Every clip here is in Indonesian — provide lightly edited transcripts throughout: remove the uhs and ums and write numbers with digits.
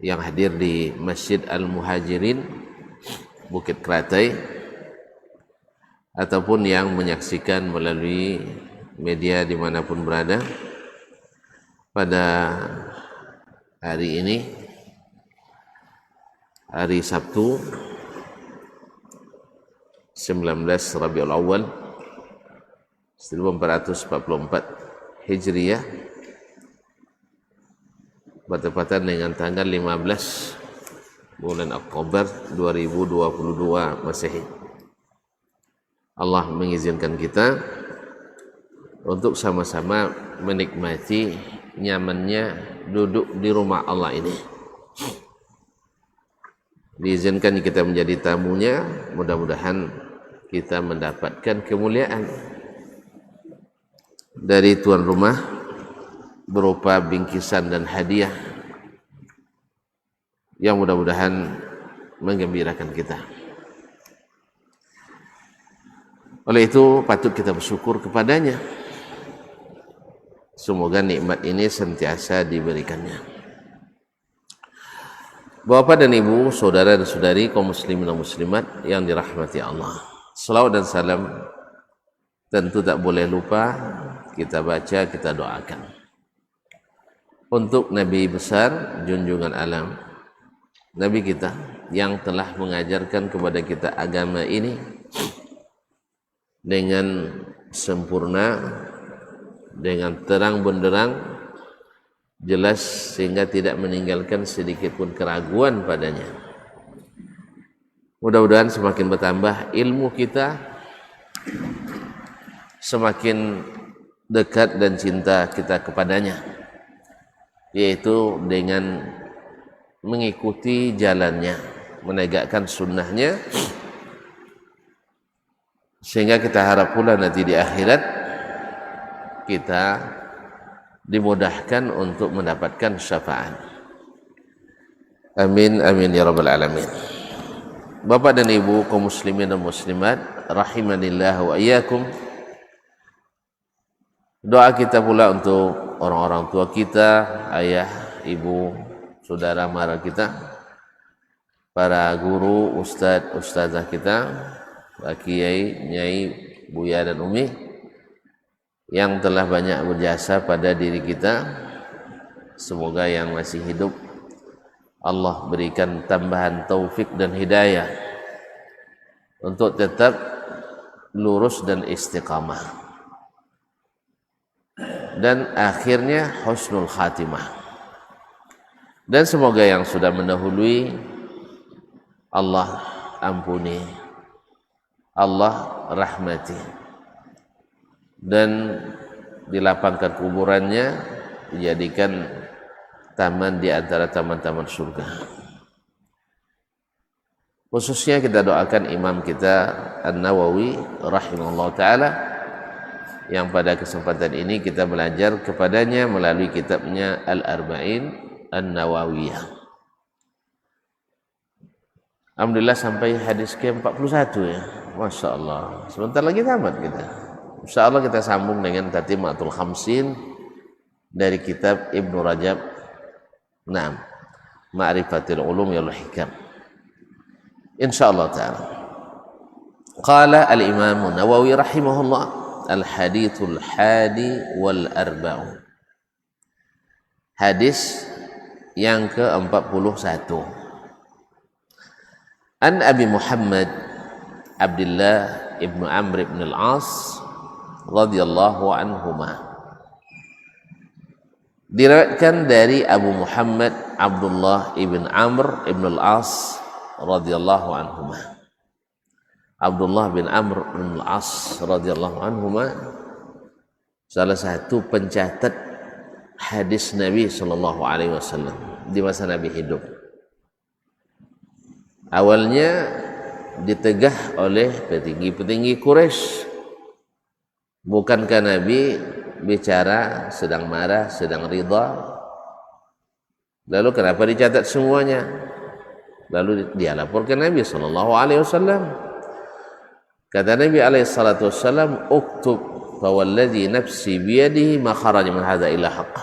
yang hadir di Masjid Al-Muhajirin Bukit Kratai ataupun yang menyaksikan melalui media dimanapun berada pada hari ini, hari Sabtu 19 Rabiul Awal 1444 Hijriah, bertepatan dengan tanggal 15 bulan Oktober 2022 Masehi. Allah mengizinkan kita untuk sama-sama menikmati nyamannya duduk di rumah Allah ini. Diizinkan kita menjadi tamunya, mudah-mudahan kita mendapatkan kemuliaan dari tuan rumah berupa bingkisan dan hadiah yang mudah-mudahan menggembirakan kita. Oleh itu patut kita bersyukur kepadanya. Semoga nikmat ini sentiasa diberikannya. Bapak dan Ibu, saudara dan saudari kaum muslimin dan muslimat yang dirahmati Allah, selawat dan salam tentu tak boleh lupa kita baca, kita doakan untuk Nabi besar junjungan alam, Nabi kita yang telah mengajarkan kepada kita agama ini dengan sempurna, dengan terang benderang, jelas, sehingga tidak meninggalkan sedikit pun keraguan padanya. Mudah-mudahan semakin bertambah ilmu kita, semakin dekat dan cinta kita kepadanya, yaitu dengan mengikuti jalannya, menegakkan sunnahnya, sehingga kita harap pula nanti di akhirat kita dimudahkan untuk mendapatkan syafaat. Amin amin ya rabbal alamin. Bapak dan Ibu kaum muslimin dan muslimat rahimanillah wa iyyakum, doa kita pula untuk orang-orang tua kita, ayah, ibu, saudara mara kita, para guru, ustadz, ustazah kita, pak kiai, nyai, buya dan umi yang telah banyak berjasa pada diri kita. Semoga yang masih hidup Allah berikan tambahan taufik dan hidayah untuk tetap lurus dan istiqamah, dan akhirnya husnul khatimah. Dan semoga yang sudah mendahului Allah ampuni, Allah rahmati, dan dilapangkan kuburannya, dijadikan taman di antara taman-taman surga. Khususnya kita doakan imam kita An-Nawawi rahimahullah ta'ala, yang pada kesempatan ini kita belajar kepadanya melalui kitabnya Al-Arba'in An-Nawawiyah. Alhamdulillah sampai hadis ke-41 ya. Masya Allah, sebentar lagi tamat kita. Insya Allah kita sambung dengan Tatimatul Khamsin dari kitab Ibnu Rajab, Ma'rifatul Ulum wal Hikam. Insya Allah ta'ala. Qala al-Imam Nawawi rahimahullah, al-hadithul hadi wal arba'un. Hadis yang ke-41. An Abi Muhammad Abdullah ibnu Amr ibn al-As radhiyallahu anhuma. Diriwayatkan dari Abu Muhammad Abdullah ibn Amr ibn al-As radhiyallahu anhuma. Abdullah bin Amr bin al-As radhiyallahu anhuma salah satu pencatat hadis Nabi sallallahu alaihi wasallam di masa Nabi hidup. Awalnya ditegah oleh petinggi-petinggi Quraisy. Bukankah Nabi bicara sedang marah, sedang ridha? Lalu kenapa dicatat semuanya? Lalu dia laporkan Nabi sallallahu alaihi wasallam. Kata Nabi alaihi salatu wasallam, "Uktub fa walladhi nafsi biyadihi ma kharaja min hadza illa haqq."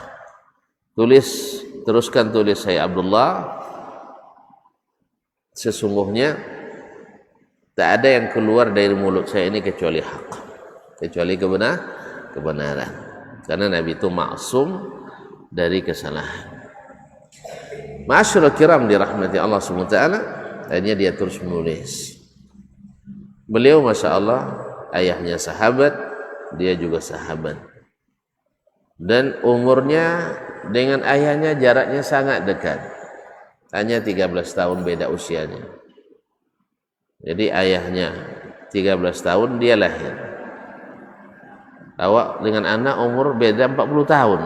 Teruskan tulis saya Abdullah, sesungguhnya tak ada yang keluar dari mulut saya ini kecuali hak, kecuali kebenaran. Karena Nabi itu maksum dari kesalahan. Ma'asyiral kiram dirahmati Allah SWT, akhirnya dia terus menulis. Beliau Masya Allah, ayahnya sahabat, dia juga sahabat. Dan umurnya dengan ayahnya jaraknya sangat dekat. Hanya 13 tahun beda usianya. Jadi ayahnya 13 tahun, dia lahir. Awak dengan anak umur beda 40 tahun.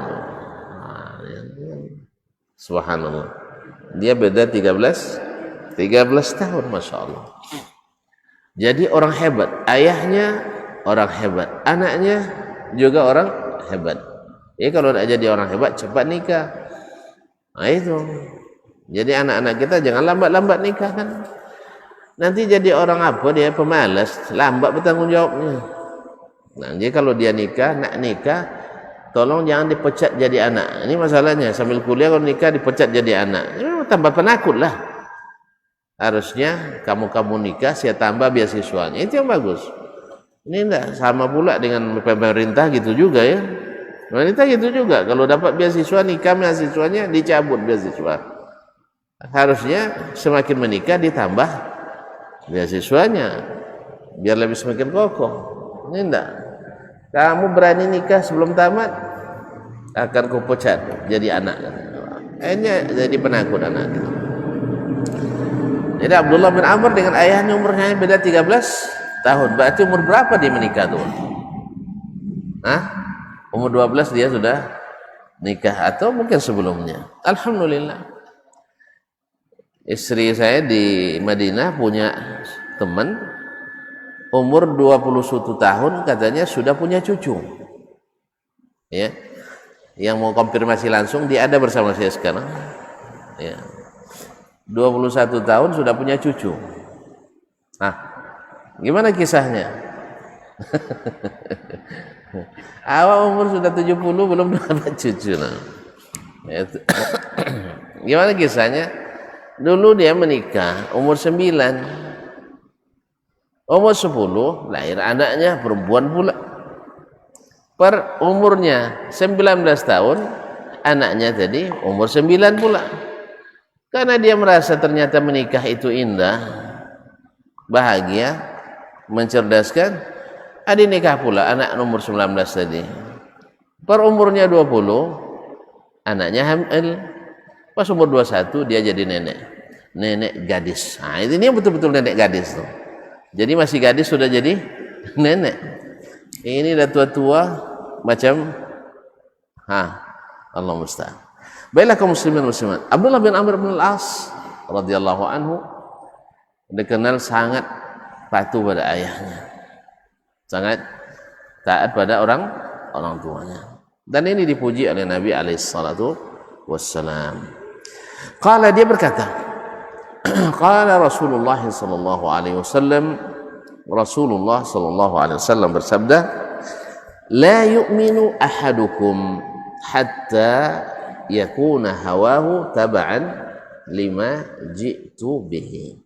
Subhanallah. Dia beda 13 tahun, Masya Allah. Jadi orang hebat. Ayahnya orang hebat, anaknya juga orang hebat. Ya kalau tidak jadi orang hebat, cepat nikah. Nah itu. Jadi anak-anak kita jangan lambat-lambat nikah kan. Nanti jadi orang apa dia, pemalas, lambat bertanggung jawabnya. Nah, jadi kalau dia nak nikah, tolong jangan dipecat jadi anak. Ini masalahnya, sambil kuliah kalau nikah dipecat jadi anak. Ini tambah penakut lah. Harusnya kamu nikah, saya tambah beasiswanya. Itu yang bagus. Ini enggak sama pula dengan pemerintah gitu juga ya. Pemerintah gitu juga. Kalau dapat beasiswa, nikah beasiswanya dicabut beasiswa. Harusnya semakin menikah ditambah beasiswanya biar lebih semakin kokoh. Ini enggak. Kamu berani nikah sebelum tamat, akan kupecat jadi anak. Akhirnya jadi penakut anak gitu. Jadi Abdullah bin Amr dengan ayahnya umurnya beda 13 tahun. Berarti umur berapa dia menikah tuh? Umur 12 dia sudah nikah atau mungkin sebelumnya. Alhamdulillah. Istri saya di Madinah punya teman umur 21 tahun katanya sudah punya cucu. Ya. Yang mau konfirmasi langsung dia ada bersama saya sekarang. Ya. 21 tahun sudah punya cucu. Gimana kisahnya? Awal umur sudah 70 belum dapat cucu. Gimana kisahnya? Dulu dia menikah umur 9. Umur 10 lahir anaknya perempuan pula. Per umurnya 19 tahun anaknya tadi umur 9 pula. Karena dia merasa ternyata menikah itu indah, bahagia, mencerdaskan, nikah pula anak nomor 19 tadi. Per umurnya 20, anaknya hamil. Pas umur 21 dia jadi nenek gadis. Ini betul-betul nenek gadis tuh. Jadi masih gadis sudah jadi nenek. Ini udah tua-tua macam Allah musta'an. Baiklah kaum muslimin muslimat. Abdullah bin Amr bin Al-As radhiyallahu anhu dikenal sangat patuh pada ayahnya. Sangat taat pada orang tuanya. Dan ini dipuji oleh Nabi alaihi salatu wassalam. Qala, dia berkata, qala Rasulullah sallallahu alaihi wasallam, Rasulullah sallallahu alaihi wasallam bersabda, la yu'minu ahadukum hatta yakuna hawahu taba'an lima ji'tu bihi.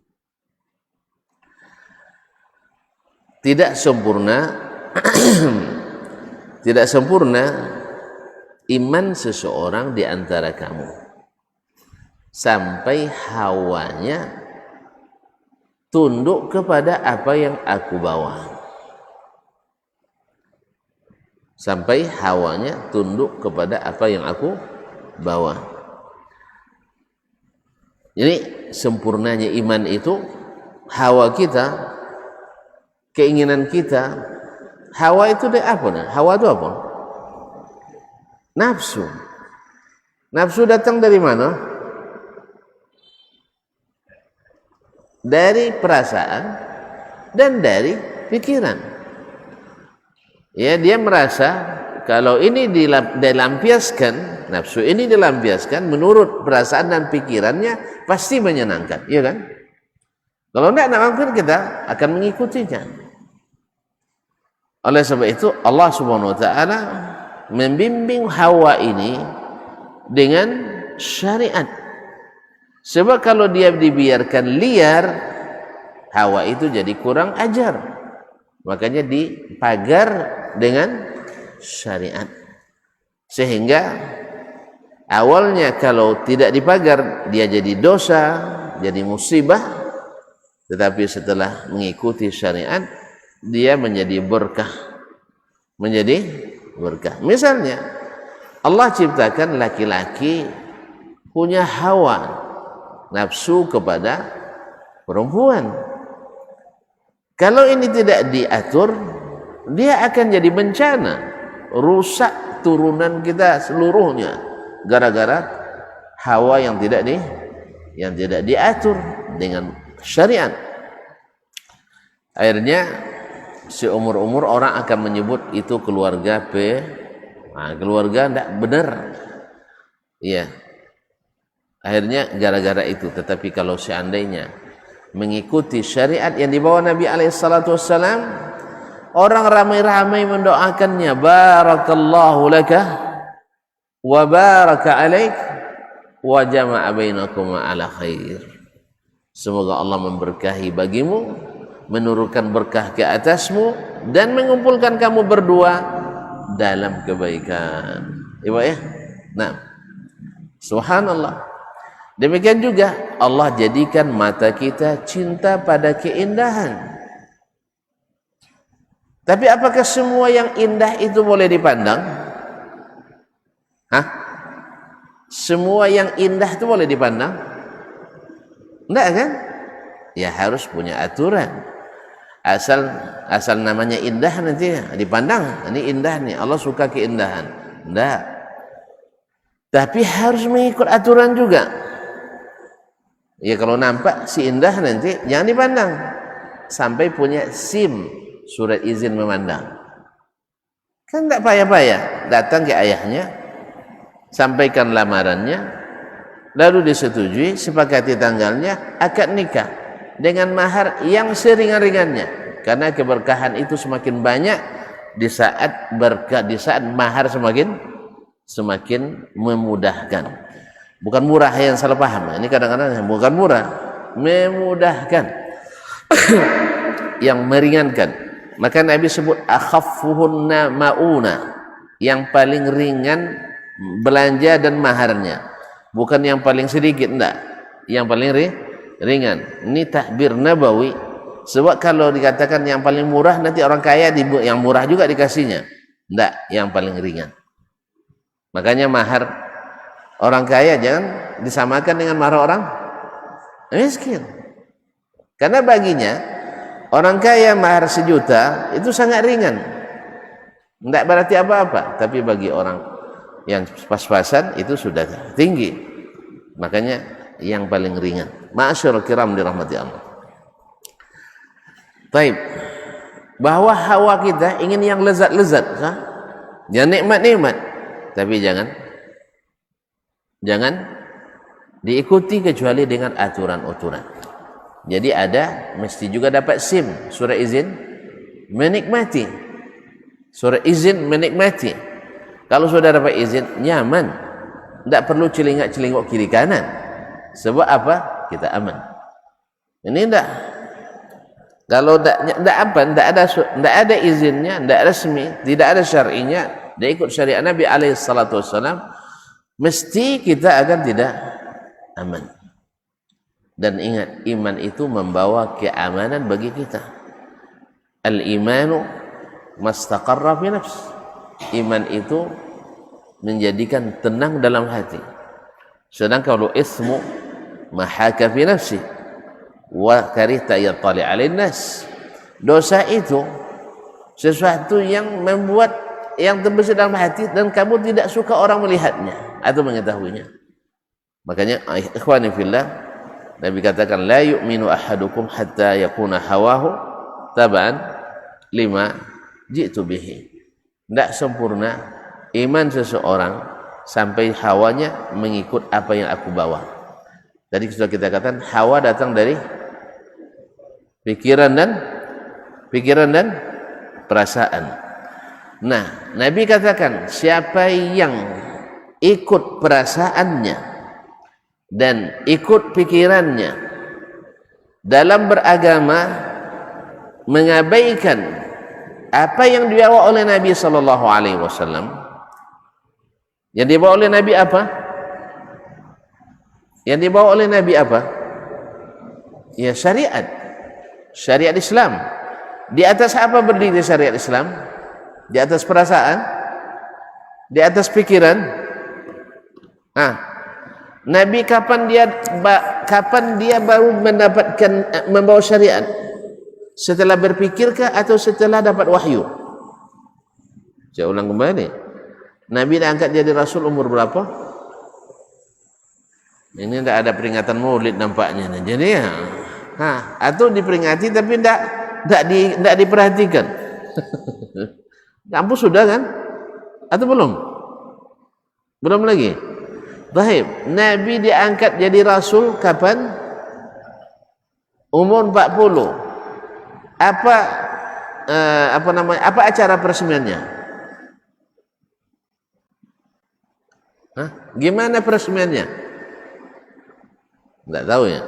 Tidak sempurna iman seseorang di antara kamu sampai hawanya tunduk kepada apa yang aku bawa. Sampai hawanya tunduk kepada apa yang aku bawa. Jadi sempurnanya iman itu hawa kita, keinginan kita. Hawa itu apa? Hawa itu apa? Nafsu. Nafsu datang dari mana? Dari perasaan dan dari pikiran. Ya, dia merasa kalau ini dilampiaskan, nafsu ini dilampiaskan menurut perasaan dan pikirannya pasti menyenangkan, iya kan? Kalau tidak mungkin kita akan mengikutinya. Oleh sebab itu Allah Subhanahu wa taala membimbing hawa ini dengan syariat Sebab kalau dia dibiarkan liar, hawa itu jadi kurang ajar. Makanya dipagar dengan syariat. Sehingga awalnya kalau tidak dipagar, dia jadi dosa, jadi musibah. Tetapi setelah mengikuti syariat, dia menjadi berkah. Menjadi berkah. Misalnya, Allah ciptakan laki-laki punya hawa, nafsu kepada perempuan. Kalau ini tidak diatur, dia akan jadi bencana, rusak turunan kita seluruhnya gara-gara hawa yang tidak diatur dengan syariat. Akhirnya seumur-umur orang akan menyebut itu keluarga keluarga tidak benar. Iya. Akhirnya gara-gara itu. Tetapi kalau seandainya mengikuti syariat yang dibawa Nabi SAW, orang ramai-ramai mendoakannya, barakallahu laka wa baraka alaik wa jama'a bainakum ala khair. Semoga Allah memberkahi bagimu, menurunkan berkah ke atasmu, dan mengumpulkan kamu berdua dalam kebaikan. Ibu ya. Nah, subhanallah. Demikian juga Allah jadikan mata kita cinta pada keindahan. Tapi apakah semua yang indah itu boleh dipandang? Hah? Semua yang indah itu boleh dipandang? Enggak kan? Ya harus punya aturan. Asal namanya indah nanti dipandang. Ini indah nih, Allah suka keindahan. Enggak. Tapi harus mengikut aturan juga. Ya kalau nampak si indah nanti jangan dipandang sampai punya SIM, surat izin memandang. Kan tak payah-payah, datang ke ayahnya, sampaikan lamarannya, lalu disetujui, sepakati tanggalnya, akad nikah dengan mahar yang seringan-ringannya. Karena keberkahan itu semakin banyak di saat mahar semakin memudahkan. Bukan murah, yang salah paham. Ini kadang-kadang bukan murah, memudahkan, yang meringankan. Maka Nabi sebut akhaffuhunna mauna, yang paling ringan belanja dan maharnya. Bukan yang paling sedikit, enggak. Yang paling ringan. Ini takbir nabawi. Sebab kalau dikatakan yang paling murah, nanti orang kaya yang murah juga dikasihnya. Enggak, yang paling ringan. Makanya mahar orang kaya jangan disamakan dengan mahar orang miskin. Karena baginya orang kaya mahar 1 juta itu sangat ringan, tidak berarti apa-apa. Tapi bagi orang yang pas-pasan itu sudah tinggi. Makanya yang paling ringan. Ma'asyiral kiram dirahmati Allah. Baik. Bahwa hawa kita ingin yang lezat-lezat, yang nikmat-nikmat, tapi jangan diikuti kecuali dengan aturan-aturan. Jadi mesti juga dapat SIM, surat izin menikmati. Surat izin menikmati. Kalau sudah dapat izin, nyaman. Tidak perlu celingak-celingok kiri kanan. Sebab apa? Kita aman. Ini tidak. Kalau tidak ada izinnya, tidak resmi, tidak ada syar'inya, tidak ikut syariat Nabi SAW, mesti kita akan tidak aman. Dan ingat, iman itu membawa keamanan bagi kita. Al-imanu mastaqarra fi nafs. Iman itu menjadikan tenang dalam hati. Sedangkan kalau ismu mahaka fi nafsi wa karihta yattali 'alain nas. Dosa itu sesuatu yang membuat yang terbesit dalam hati dan kamu tidak suka orang melihatnya atau mengetahuinya. Makanya ikhwani fillah, Nabi katakan la yu'minu ahadukum hatta yakuna hawahu taban lima jitu bihi. Tidak sempurna iman seseorang sampai hawanya mengikut apa yang aku bawa. Tadi sudah kita katakan hawa datang dari pikiran dan perasaan. Nah, Nabi katakan siapa yang ikut perasaannya, dan ikut pikirannya dalam beragama, mengabaikan apa yang dibawa oleh Nabi sallallahu alaihi wasallam. Yang dibawa oleh Nabi apa? Yang dibawa oleh Nabi apa? Ya, syariat. Syariat Islam. Di atas apa berdiri syariat Islam? Di atas perasaan? Di atas pikiran? Nabi kapan dia baru mendapatkan membawa syariat? Setelah berpikirkah atau setelah dapat wahyu? Saya ulang kembali. Nabi diangkat jadi Rasul umur berapa? Ini tidak ada peringatan maulid nampaknya. Jadi ya, atau diperingati tapi tidak diperhatikan. Kampus sudah kan? Atau belum? Belum lagi. Baik, Nabi diangkat jadi Rasul kapan? Umur 40. Apa acara peresmiannya? Gimana peresmiannya? Tidak tahu ya.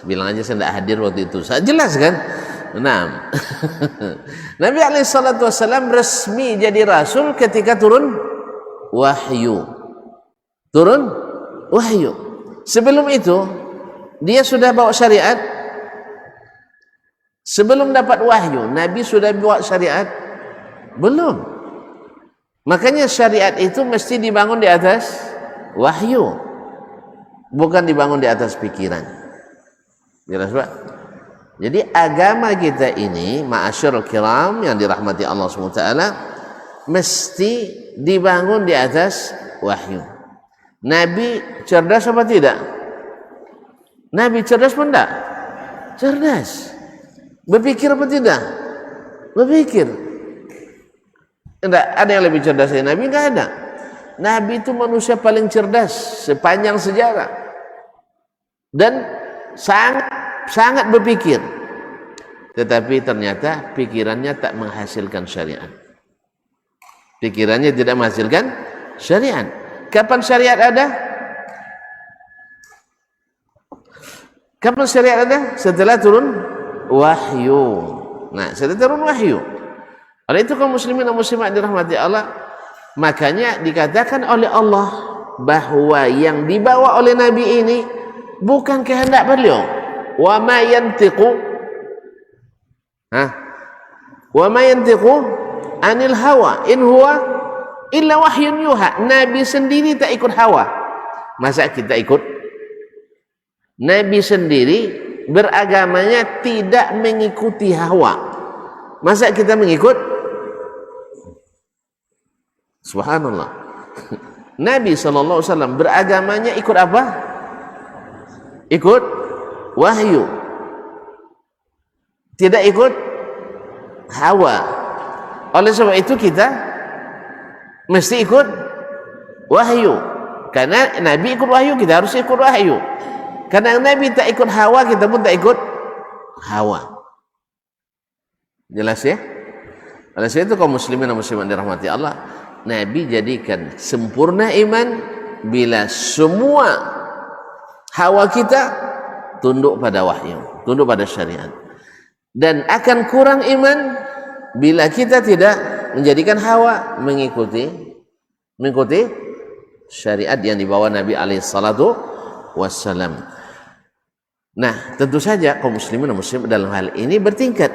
Bilang aja saya tidak hadir waktu itu. Saya jelas kan? Nah, Nabi SAW resmi jadi Rasul ketika turun wahyu. Turun wahyu. Sebelum itu dia sudah bawa syariat. Sebelum dapat wahyu, Nabi sudah bawa syariat? Belum. Makanya syariat itu mesti dibangun di atas wahyu, bukan dibangun di atas pikiran. Jelas Pak? Jadi agama kita ini, ma'asyarul kiram yang dirahmati Allah SWT, mesti dibangun di atas wahyu. Nabi cerdas apa tidak? Nabi cerdas pun tidak? Cerdas. Berpikir apa tidak? Berpikir. Tidak ada yang lebih cerdas dari Nabi, tidak ada. Nabi itu manusia paling cerdas sepanjang sejarah dan sangat berpikir, tetapi ternyata pikirannya tak menghasilkan syariat. Pikirannya tidak menghasilkan syariat. Kapan syariat ada? Kapan syariat ada? Setelah turun wahyu. Nah, setelah turun wahyu. Oleh itu kaum muslimin dan muslimat dirahmati Allah, makanya dikatakan oleh Allah bahwa yang dibawa oleh Nabi ini bukan kehendak beliau. Wa ma yantiqu anil hawa in huwa illa wahyun yuha. Nabi sendiri tak ikut hawa. Masa kita ikut? Nabi sendiri beragamanya tidak mengikuti hawa. Masa kita mengikut? Subhanallah. Nabi SAW beragamanya ikut apa? Ikut wahyu. Tidak ikut hawa. Oleh sebab itu kita mesti ikut wahyu. Karena Nabi ikut wahyu, kita harus ikut wahyu. Karena Nabi tak ikut hawa, kita pun tak ikut hawa. Jelas ya? Oleh sebab itu kaum muslimin dan muslimat dirahmati Allah, Nabi jadikan sempurna iman bila semua hawa kita tunduk pada wahyu, tunduk pada syariat. Dan akan kurang iman bila kita tidak menjadikan hawa mengikuti syariat yang dibawa Nabi alaihissalatu wassalam. Nah, tentu saja kaum muslimin dan muslimat dalam hal ini bertingkat.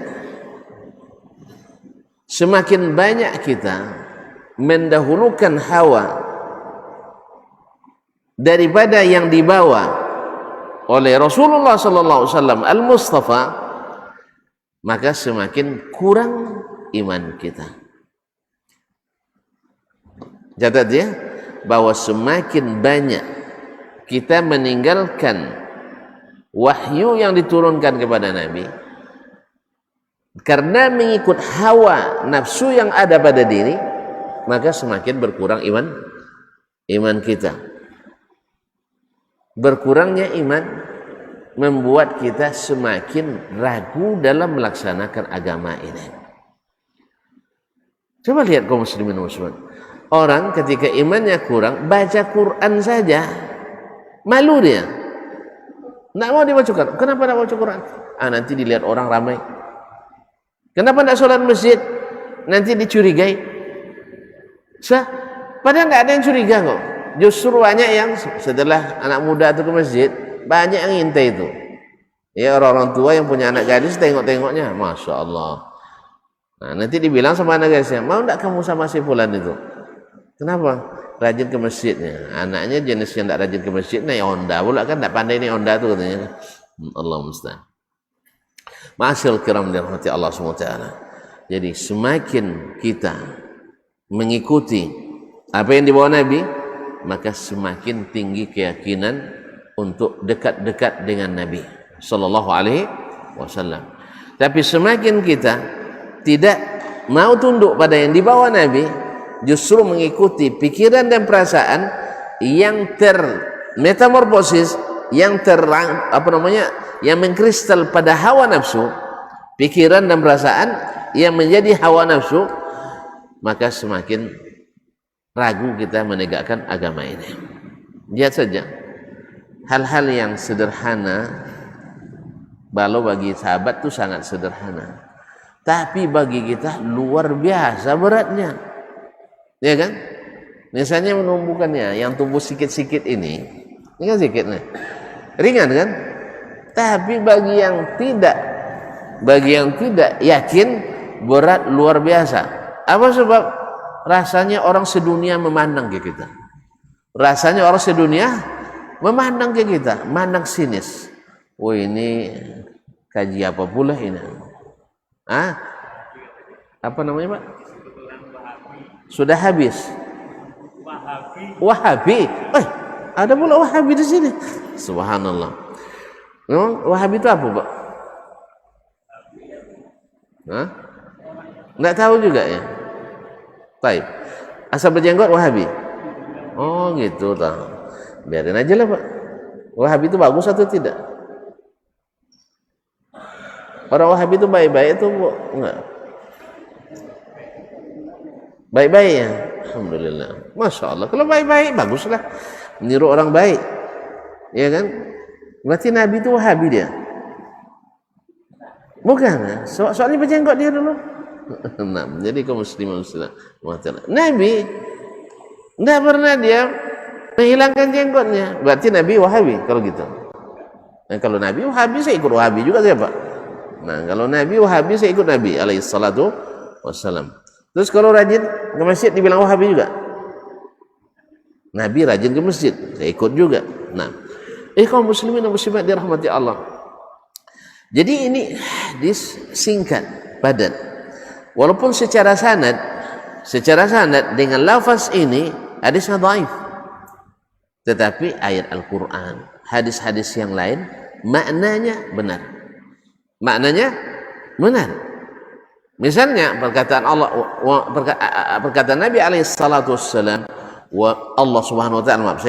Semakin banyak kita mendahulukan hawa daripada yang dibawa oleh Rasulullah sallallahu alaihi wasallam al-Mustafa, maka semakin kurang iman kita. Catat ya, bahwa semakin banyak kita meninggalkan wahyu yang diturunkan kepada Nabi karena mengikut hawa nafsu yang ada pada diri, maka semakin berkurang iman kita. Berkurangnya iman membuat kita semakin ragu dalam melaksanakan agama ini. Coba lihat kaum muslimin dan muslimat. Orang ketika imannya kurang, baca Quran saja Malu dia. Nggak mau dia baca Quran. Kenapa nggak baca Quran? Nanti dilihat orang ramai. Kenapa nggak sholat masjid? Nanti dicurigai. Padahal nggak ada yang curiga kok. Justru banyak yang setelah anak muda itu ke masjid, banyak yang ngintai itu. Ya, orang-orang tua yang punya anak gadis tengok-tengoknya, Masya Allah. Nah, nanti dibilang sama anak gadisnya, mau enggak kamu sama si fulan itu? Kenapa? Rajin ke masjidnya. Anaknya jenis yang enggak rajin ke masjid, naik Honda pula kan, enggak pandai naik Honda tuh katanya. Allah musta'an. Ma'asyil kiram dirahmati Allah SWT. Jadi semakin kita mengikuti apa yang dibawa Nabi, maka semakin tinggi keyakinan untuk dekat-dekat dengan Nabi sallallahu alaihi wasallam. Tapi semakin kita tidak mau tunduk pada yang dibawa Nabi, justru mengikuti pikiran dan perasaan yang termetamorfosis, yang yang mengkristal pada hawa nafsu, pikiran dan perasaan yang menjadi hawa nafsu, maka semakin ragu kita menegakkan agama ini. Lihat saja hal-hal yang sederhana, balau bagi sahabat itu sangat sederhana, tapi bagi kita luar biasa beratnya, ya kan? Misalnya menumbuhkannya, yang tumbuh sikit-sikit ini kan sikit nih, ringan kan? Tapi bagi yang tidak yakin, berat luar biasa. Apa sebab? Rasanya orang sedunia memandang ke kita. Rasanya orang sedunia memandang ke kita, mandang sinis. Oh, ini kaji apa pula ini? Apa namanya, Pak? Sudah habis. Wahabi. Ada pula Wahabi di sini. Subhanallah. Memang Wahabi itu apa, Pak? Nggak tahu juga ya. Baik. Asal berjenggot Wahabi. Oh gitu tahu. Biarin aja lah, Pak. Wahabi itu bagus atau tidak? Orang Wahabi itu baik-baik itu enggak? Baik-baik ya. Alhamdulillah. Masya Allah. Kalau baik-baik baguslah. Meniru orang baik. Ya kan? Berarti Nabi itu Wahabi dia. Bukan ya? Soalnya berjenggot dia dulu. Nah, jadi kaum muslimin muslimat, Nabi tidak pernah dia menghilangkan jenggotnya. Berarti Nabi Wahabi kalau gitu. Nah, kalau Nabi Wahabi, saya ikut Wahabi juga siapa? Nah, kalau Nabi Wahabi, saya ikut Nabi alaihi salatu wassalam. Terus kalau rajin ke masjid dibilang Wahabi juga. Nabi rajin ke masjid, saya ikut juga. Nah, kaum muslimin dan muslimat dirahmati Allah. Jadi ini hadis singkat, padat. Walaupun secara sanad dengan lafaz ini hadisnya dhaif, tetapi ayat Al-Quran, hadis-hadis yang lain maknanya benar. Misalnya perkataan Nabi alaihi salatu wassalam, Allah subhanahu wa ta'ala,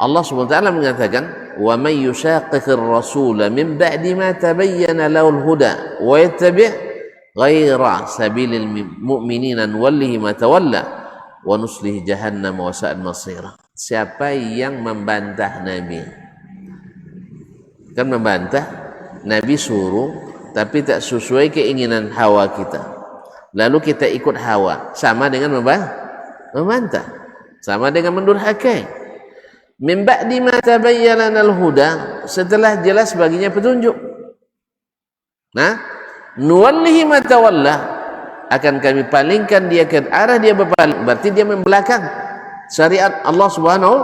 Allah subhanahu wa ta'ala mengatakan, wa man yushaqiqir rasula min ba'di ma tabayyana lahul huda wa yattabi' ghaira sabilil mu'minina nuwallihi ma tawalla wa nuslihi jahannam wa sa'at masira. Siapa yang membantah Nabi, kan membantah Nabi suruh tapi tak sesuai keinginan hawa kita, lalu kita ikut hawa, sama dengan membantah, sama dengan mendurhakai. Min ba'di ma tabayyana al-huda, setelah jelas baginya petunjuk. Nah, nuwallihi ma tawalla, akan kami palingkan dia ke arah dia berpaling, berarti dia membelakang syariat Allah Subhanahu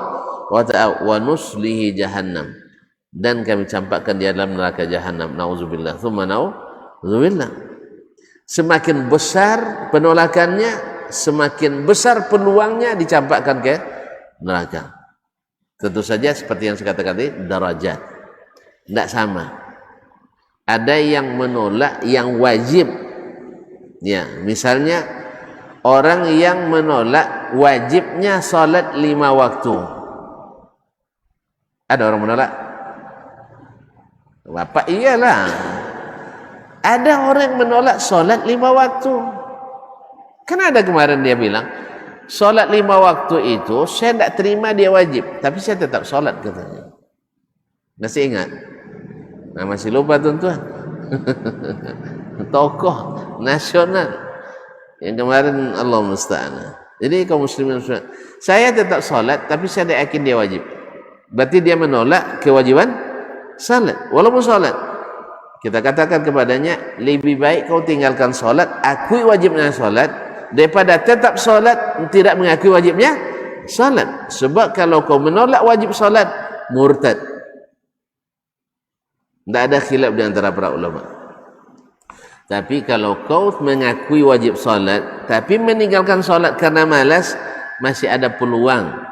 wa ta'ala. Wa nuslihi jahannam, dan kami campakkan dia dalam neraka jahannam. Nauzubillah, tsumma nauzubillah. Semakin besar penolakannya, semakin besar peluangnya dicampakkan ke neraka. Tentu saja seperti yang saya katakan tadi, darajat tidak sama. Ada yang menolak yang wajib, ya, misalnya orang yang menolak wajibnya salat 5 waktu. Ada orang menolak? Bapak, iyalah. Ada orang yang menolak salat 5 waktu. Kan ada kemarin dia bilang, solat 5 waktu itu saya tidak terima dia wajib, tapi saya tetap solat katanya. Masih ingat? Nah, masih lupa tuan-tuan. Tokoh nasional yang kemarin, Allah musta'an. Jadi kaum muslimin, saya tetap solat tapi saya tidak yakin dia wajib. Berarti dia menolak kewajiban salat. Walaupun salat, kita katakan kepadanya, lebih baik kau tinggalkan salat, akui wajibnya salat, daripada tetap salat tidak mengakui wajibnya salat. Sebab kalau kau menolak wajib salat, murtad. Tidak ada khilaf di antara para ulama. Tapi kalau kau mengakui wajib salat tapi meninggalkan salat karena malas, masih ada peluang.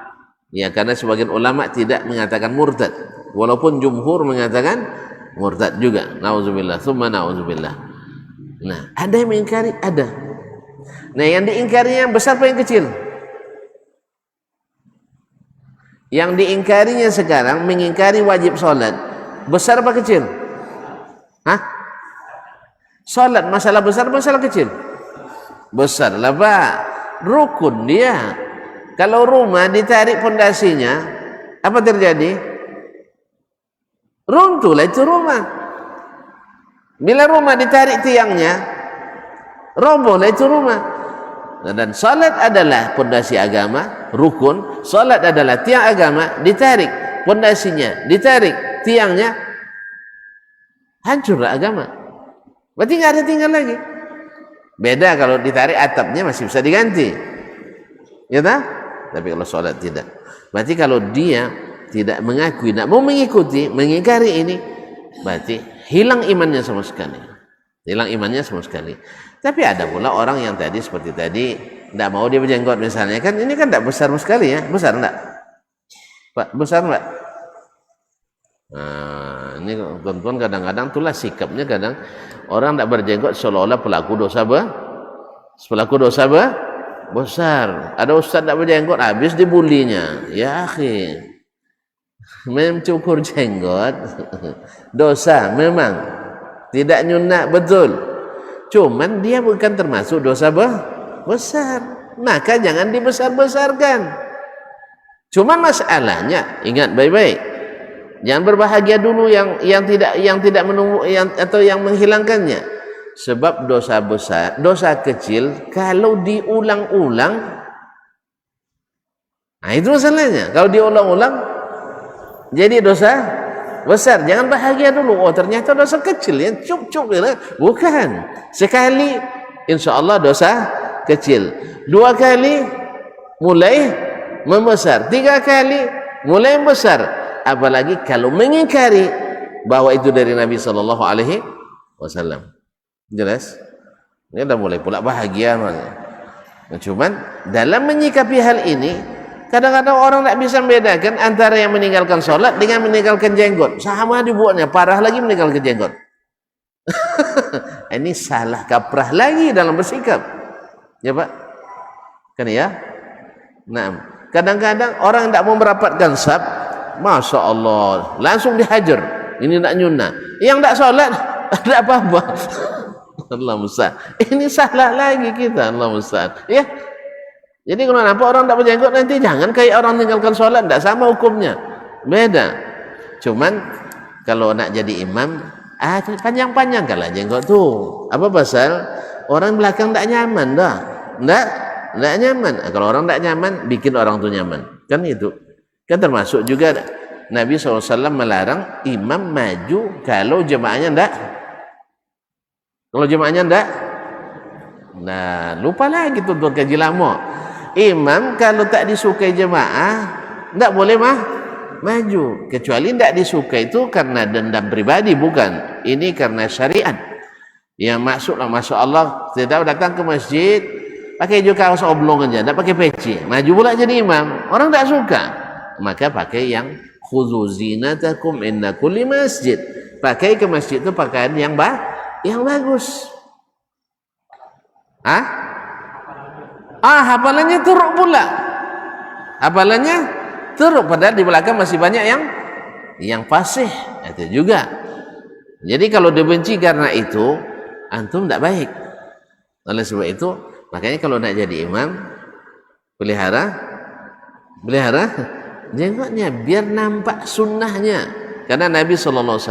Ya, karena sebagian ulama tidak mengatakan murtad, walaupun jumhur mengatakan murtad juga. Nauzubillah, tsumma nauzubillah. Nah, ada yang mengingkari, ada. Nah, yang diingkarinya yang besar apa yang kecil? Yang diingkarinya sekarang mengingkari wajib salat, besar apa kecil? Hah? Salat masalah besar, masalah kecil? Besar lah Pak. Rukun dia. Kalau rumah ditarik pondasinya, apa terjadi? Runtuhlah itu rumah. Bila rumah ditarik tiangnya, robohlah itu rumah. Dan salat adalah pondasi agama, rukun. Salat adalah tiang agama, ditarik pondasinya, ditarik tiangnya, hancurlah agama. Berarti nggak ada tinggal lagi. Beda kalau ditarik atapnya masih bisa diganti, ya tak? Tapi kalau salat tidak. Berarti kalau dia tidak mengakui, tidak mau mengikuti, mengingkari ini, berarti hilang imannya sama sekali. Hilang imannya sama sekali. Tapi ada pula orang yang tadi seperti tadi, tidak mau dia berjenggot misalnya, kan ini kan tidak besar sekali ya, besar enggak? Pak, besar enggak? Nah, ini tuan-tuan kadang-kadang itulah sikapnya, kadang orang tidak berjenggot seolah-olah pelaku dosa besar. Ada ustaz tidak berjenggot, habis dibulinya. Ya akhi, mencukur jenggot dosa memang, tidak nyunat betul, cuman dia bukan termasuk dosa besar, maka jangan dibesar-besarkan. Cuman masalahnya, ingat baik-baik, jangan berbahagia dulu yang tidak menunggu atau yang menghilangkannya. Sebab dosa besar, dosa kecil kalau diulang-ulang, nah itu masalahnya. Kalau diulang-ulang jadi dosa besar. Jangan bahagia dulu, oh ternyata dosa kecil ya, cup-cup ya. Bukan, sekali insya Allah dosa kecil, 2 kali mulai membesar, 3 kali mulai membesar. Apalagi kalau mengingkari bahwa itu dari Nabi SAW. Jelas? Ini dah mulai pula bahagia. Nah, cuman dalam menyikapi hal ini, kadang-kadang orang tak bisa membedakan antara yang meninggalkan sholat dengan meninggalkan jenggot. Sama dibuatnya, parah lagi meninggalkan jenggot. Ini salah kaprah lagi dalam bersikap. Ya Pak? Kan ya? Nah, kadang-kadang orang tidak mau merapatkan saf, Masya Allah, langsung dihajar. Ini tak nyunah. Yang tak sholat, tidak apa-apa. Allah musta'an. Ini salah lagi kita, Allah musta'an. Ya. Jadi kalau nampak orang tak berjenggot, nanti jangan kayak orang tinggalkan sholat, tidak sama hukumnya. Beda. Cuman kalau nak jadi imam, panjang-panjang kalah jenggot tuh. Apa pasal? Orang belakang tak nyaman dah. Tidak nyaman. Kalau orang tak nyaman, bikin orang tu nyaman. Kan itu. Kan termasuk juga Nabi SAW melarang imam maju kalau jemaahnya tidak. Kalau jemaahnya tidak, nah lupa lagi tuan-tuan kaji lama. Imam kalau tak disukai jemaah, tidak boleh maju. Kecuali tidak disukai itu karena dendam pribadi, bukan. Ini karena syariat. Yang maksudlah, Masya Allah, tidak datang ke masjid, pakai juga kaos oblong aja, tidak pakai peci. Maju pula jadi imam. Orang tidak suka. Maka pakai yang khudzu zinatakum inna kulli masjid. Pakai ke masjid itu pakaian yang bagus. Hafalannya teruk pula. Hafalannya teruk, padahal di belakang masih banyak yang fasih. Itu juga. Jadi kalau dibenci karena itu, antum tidak baik. Oleh sebab itu, makanya kalau nak jadi imam, pelihara jenggotnya biar nampak sunnahnya. Karena Nabi SAW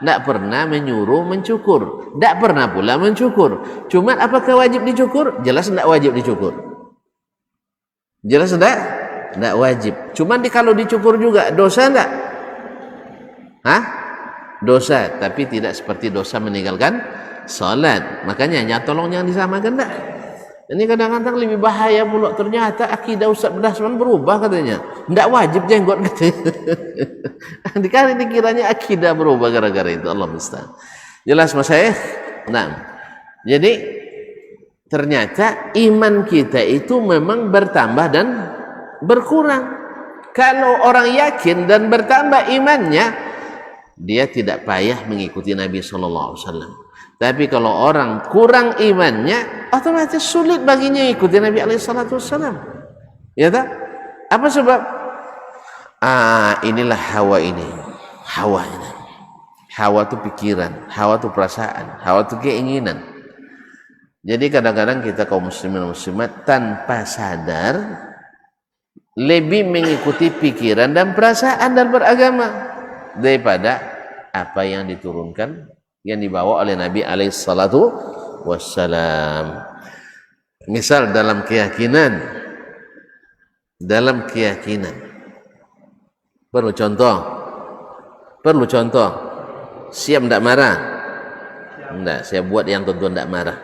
tidak pernah menyuruh mencukur, tidak pernah pula mencukur. Cuma apakah wajib dicukur? Jelas tidak wajib dicukur. Jelas tidak wajib. Cuma kalau dicukur juga dosa tidak? Dosa, tapi tidak seperti dosa meninggalkan salat. Makanya tolong jangan disamakan tak. Ini kadang-kadang lebih bahaya pula. Ternyata akidah Ustaz Dasman berubah katanya. Tidak wajib jenggot katanya. Dikiranya akidah berubah gara-gara itu. Allah musta'an. Jelas Mas Syekh? Nah, jadi ternyata iman kita itu memang bertambah dan berkurang. Kalau orang yakin dan bertambah imannya, dia tidak payah mengikuti Nabi SAW. Tapi kalau orang kurang imannya, otomatis sulit baginya ikuti Nabi SAW. Ya tak? Apa sebab? Inilah hawa ini. Hawa ini. Hawa itu pikiran, hawa itu perasaan, hawa itu keinginan. Jadi kadang-kadang kita kaum muslimin dan muslimat tanpa sadar lebih mengikuti pikiran dan perasaan dan beragama daripada apa yang diturunkan, yang dibawa oleh Nabi SAW. Misal dalam keyakinan, perlu contoh, siap tidak marah? Tidak, saya buat yang tentu tidak marah.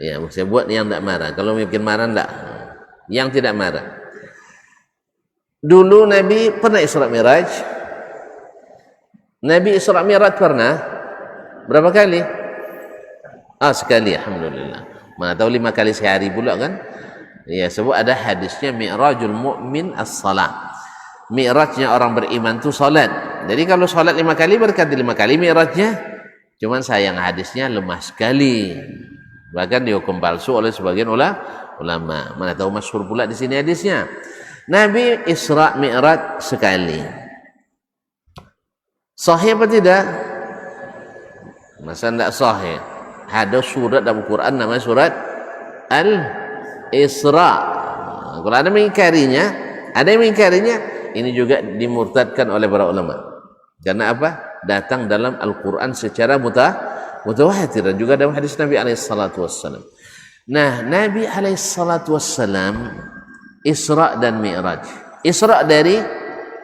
Ya, saya buat yang tidak marah. Kalau mungkin marah tidak, yang tidak marah. Dulu Nabi pernah Isra Mi'raj. Nabi Isra Mi'raj pernah berapa kali? Sekali, alhamdulillah. Mana tahu 5 kali sehari pula kan? Ya, sebab ada hadisnya Mi'rajul mu'min as-salat. Mi'rajnya orang beriman itu salat. Jadi kalau salat 5 kali berarti 5 kali mi'rajnya. Cuman sayang hadisnya lemah sekali. Bahkan dihukum palsu oleh sebagian ulama. Mana tahu masyhur pula di sini hadisnya. Nabi Isra Mi'raj sekali. Sahih apa tidak? Masa tidak sahih? Ada surat dalam Quran namanya surat Al-Isra. Kalau ada yang mengingkarinya, ini juga dimurtadkan oleh para ulama. Karena apa? Datang dalam Al-Quran secara mutawatir dan juga dalam hadis Nabi SAW. Nah, Nabi SAW Isra dan Mi'raj. Isra dari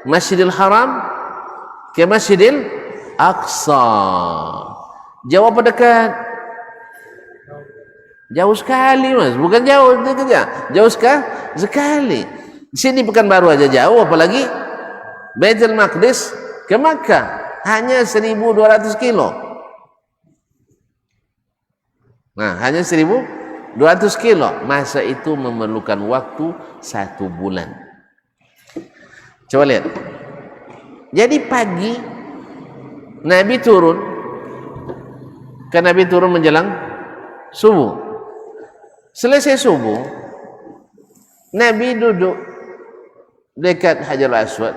Masjidil Haram ke Masjidil Aqsa. Jauh apa dekat? Jauh sekali Mas, bukan jauh dekat ya. Jauh sekali. Sini Pekanbaru aja jauh, apalagi Baitul Maqdis ke Makkah hanya 1.200 kilo. Nah, hanya 1.200 kilo. Masa itu memerlukan waktu 1 bulan. Coba lihat. Jadi pagi Nabi turun menjelang subuh. Selesai subuh, Nabi duduk dekat Hajar Aswad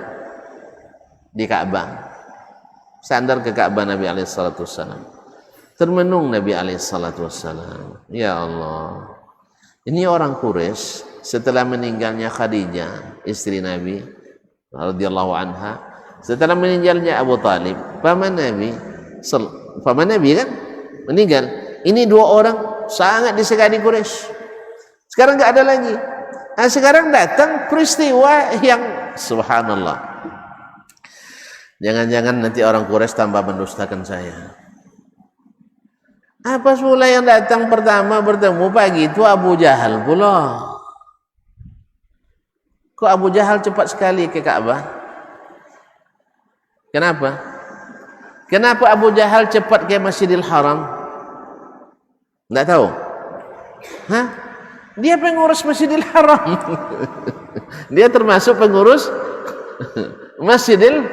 di Ka'bah. Sandar ke Ka'bah Nabi SAW. Termenung Nabi SAW. Ya Allah, ini orang Quraisy setelah meninggalnya Khadijah, istri Nabi radhiyallahu anha, setelah meninggalnya Abu Talib, paman Nabi kan meninggal. Ini 2 orang sangat disegani Quraisy. Sekarang enggak ada lagi. Nah, sekarang datang peristiwa yang subhanallah. Jangan-jangan nanti orang Quraisy tambah mendustakan saya. Apa pula yang datang pertama bertemu pagi itu Abu Jahal pula. Kok Abu Jahal cepat sekali ke Ka'bah? Kenapa? Kenapa Abu Jahal cepat ke Masjidil Haram? Tidak tahu? Dia pengurus Masjidil Haram. Dia termasuk pengurus Masjidil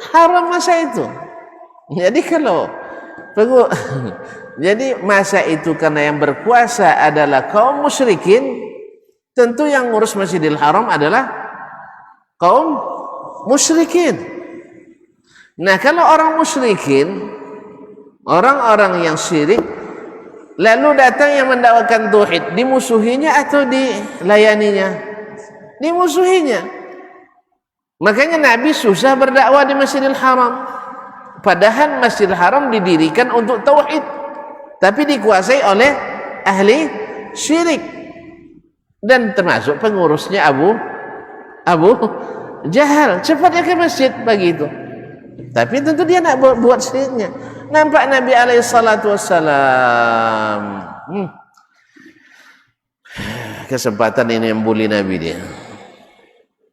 Haram masa itu. Jadi jadi masa itu karena yang berkuasa adalah kaum musyrikin, tentu yang ngurus Masjidil Haram adalah kaum musyrikin. Nah, kalau orang musyrikin, orang-orang yang syirik, lalu datang yang mendakwakan tauhid, dimusuhinya atau dilayaninya? dimusuhinya. Makanya Nabi susah berdakwah di Masjidil Haram. Padahal Masjidil Haram didirikan untuk tauhid, tapi dikuasai oleh ahli syirik, dan termasuk pengurusnya Abu Jahal. Cepat dia ke masjid begitu, tapi tentu dia nak buat syiriknya. Nampak Nabi alaihi salatu wassalam, kesempatan ini yang bully Nabi dia.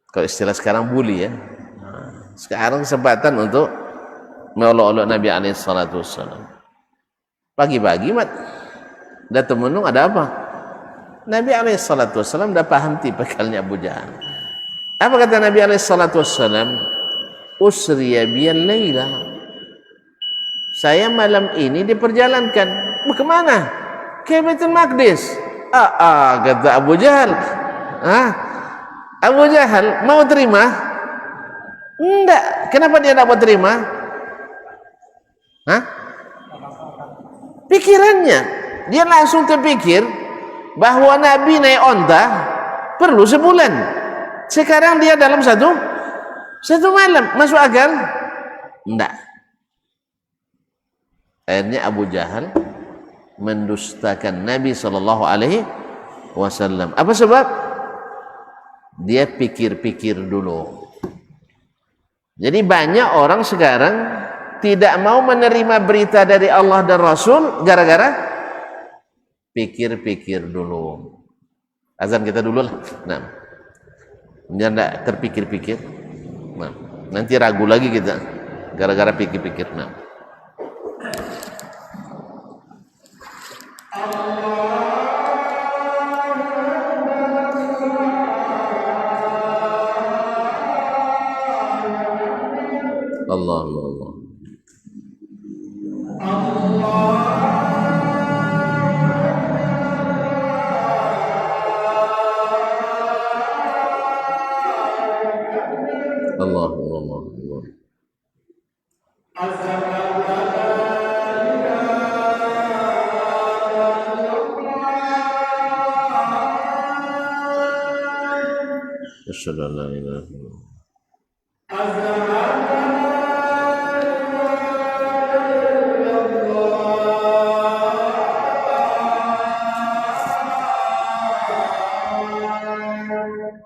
Kalau istilah sekarang bully ya. Sekarang kesempatan untuk melolok-olok Nabi alaihi salatu wassalam. Pagi-pagi mat datang menung, ada apa? Nabi alaihi salatu wassalam dah paham tipikalnya Abu Jahal. Apa kata Nabi alaihi salatu wassalam? Usriya biyal laila. Saya malam ini diperjalankan. Kemana? Ke Baitul Maqdis. Kata Abu Jahal. Abu Jahal mau terima? Enggak. Kenapa dia tak mau terima? Pikirannya, dia langsung terpikir bahwa Nabi naik onta perlu sebulan. Sekarang dia dalam satu malam. Masuk akal? Enggak. Akhirnya Abu Jahal mendustakan Nabi SAW. Apa sebab? Dia pikir-pikir dulu. Jadi banyak orang sekarang tidak mau menerima berita dari Allah dan Rasul gara-gara pikir-pikir dulu. Azan kita dulu lah. Nah, biar tidak terpikir-pikir. Nah, nanti ragu lagi kita gara-gara pikir-pikir. Nah, Allah Allah. Allah Allah Allah. Asyhadu an la ilaha illallah.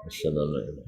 Asyhadu an la ilaha.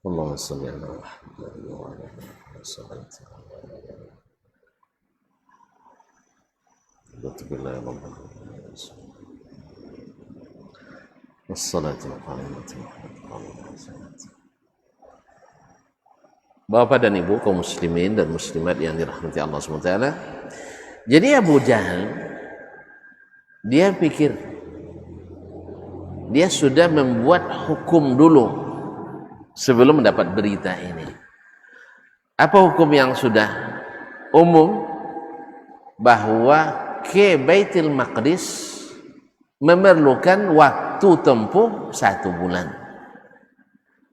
Allahumma salli ala Muhammad wa ala alihi wasallam. Bapak dan Ibu kaum muslimin dan muslimat yang dirahmati Allah SWT. Jadi Abu Jahal dia pikir dia sudah membuat hukum dulu sebelum mendapat berita ini. Apa hukum yang sudah umum? bahwa ke Baitul Maqdis memerlukan waktu tempuh 1 bulan.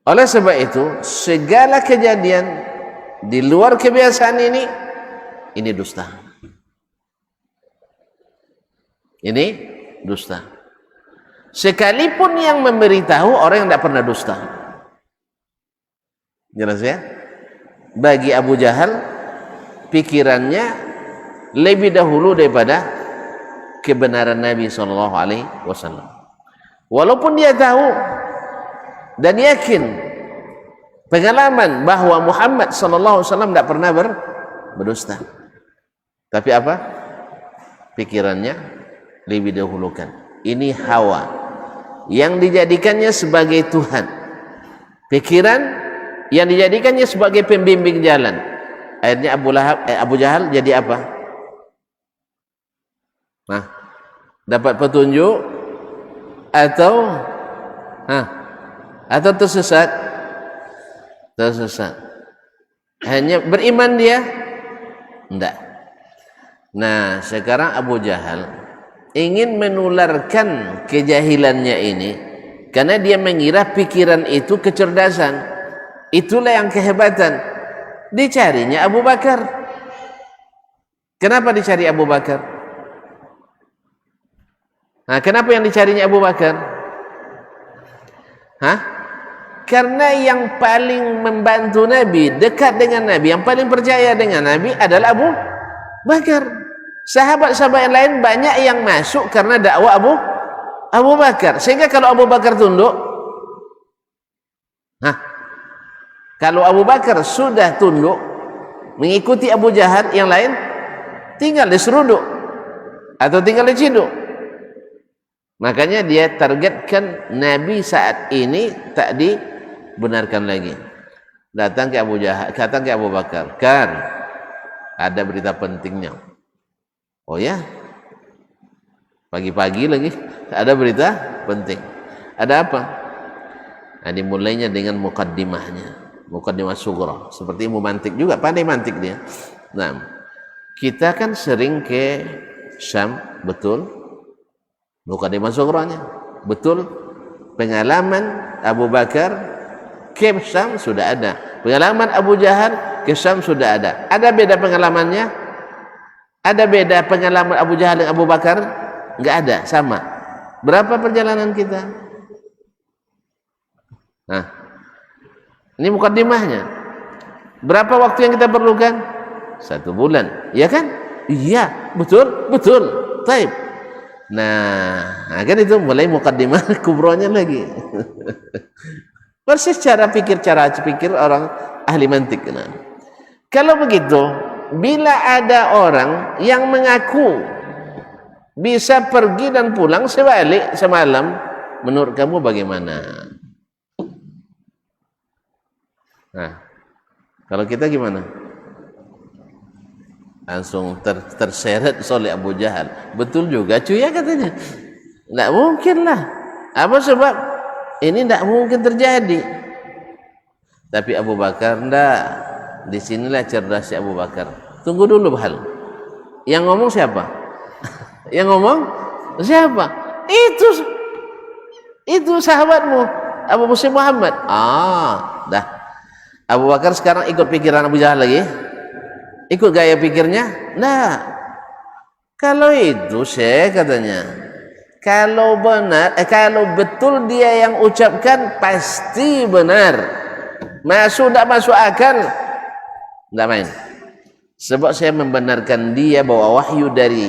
Oleh sebab itu, segala kejadian di luar kebiasaan ini dusta. Ini dusta. Sekalipun yang memberitahu orang yang tidak pernah dusta. Jelas ya? Bagi Abu Jahal, pikirannya lebih dahulu daripada kebenaran Nabi SAW. Walaupun dia tahu dan yakin pengalaman bahwa Muhammad SAW tidak pernah berdusta, tapi apa? Pikirannya lebih dahulukan. Ini hawa yang dijadikannya sebagai Tuhan, pikiran yang dijadikannya sebagai pembimbing jalan. Akhirnya Abu Jahal jadi apa? Nah, dapat petunjuk atau tersesat? Tersesat. Hanya beriman dia? Enggak. Nah, sekarang Abu Jahal ingin menularkan kejahilannya ini karena dia mengira pikiran itu kecerdasan. Itulah yang kehebatan. Dicarinya Abu Bakar. Kenapa dicari Abu Bakar? Nah, kenapa yang dicarinya Abu Bakar? Karena yang paling membantu Nabi, dekat dengan Nabi, yang paling percaya dengan Nabi adalah Abu Bakar. Sahabat-sahabat yang lain banyak yang masuk karena dakwah Abu Bakar. Sehingga kalau Abu Bakar tunduk, kalau Abu Bakar sudah tunduk mengikuti Abu Jahal, yang lain tinggal diseruduk atau tinggal diciduk. Makanya dia targetkan Nabi saat ini tak dibenarkan lagi. Datang ke Abu Jahal, datang ke Abu Bakar, "Kan, ada berita pentingnya." Oh ya? Pagi-pagi lagi ada berita penting. Ada apa? Nah, dimulainya dengan mukaddimahnya. Mukaddimah sughra. Seperti ilmu mantik juga, pandai mantik dia. Nah, kita kan sering ke Syam, betul? Mukaddimah sughranya, betul? Pengalaman Abu Bakar ke Syam sudah ada. Pengalaman Abu Jahal ke Syam sudah ada. Ada beda pengalamannya? Ada beda pengalaman Abu Jahal dan Abu Bakar? Enggak ada, sama. Berapa perjalanan kita? Nah, ini mukaddimahnya. Berapa waktu yang kita perlukan? 1 bulan, ya kan? Iya, betul, betul. Taib. Nah, kan itu mulai mukaddimah kubronya lagi. Persis cara pikir orang ahli mantik. Nah, kalau begitu, bila ada orang yang mengaku bisa pergi dan pulang sebalik semalam, menurut kamu bagaimana? Nah, kalau kita gimana? Langsung terseret oleh Abu Jahal. Betul juga cuy ya katanya. Tidak mungkin lah. Apa sebab? Ini tidak mungkin terjadi. Tapi Abu Bakar tidak. Disinilah cerdasnya Abu Bakar. Tunggu dulu hal. Yang ngomong siapa? Yang ngomong siapa? Itu sahabatmu Abu Muslim Muhammad. Dah. Abu Bakar sekarang ikut pikiran Abu Jahal lagi? Ikut gaya pikirnya? Nah, kalau itu saya katanya, kalau benar, kalau betul dia yang ucapkan pasti benar. Masuk tak masuk akal? Tidak main. Sebab saya membenarkan dia bawa wahyu dari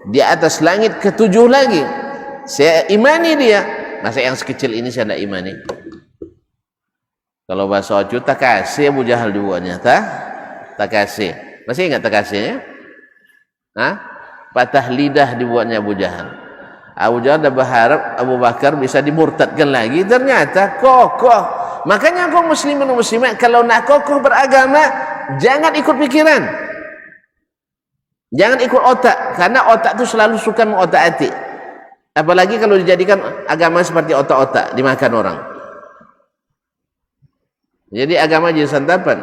di atas langit ke-7 lagi. Saya imani dia. Masa yang sekecil ini saya tidak imani? Kalau bahasa Ocu, tak kasih Abu Jahal dibuatnya, tak kasih. Masih ingat tak kasihnya? Patah lidah dibuatnya Abu Jahal. Abu Jahal dah berharap Abu Bakar bisa dimurtadkan lagi, ternyata kokoh. Makanya kau muslimin dan muslimat, kalau nak kokoh beragama, jangan ikut pikiran, jangan ikut otak, karena otak itu selalu suka mengotak-atik. Apalagi kalau dijadikan agama seperti otak-otak, dimakan orang. Jadi agama jadi santapan.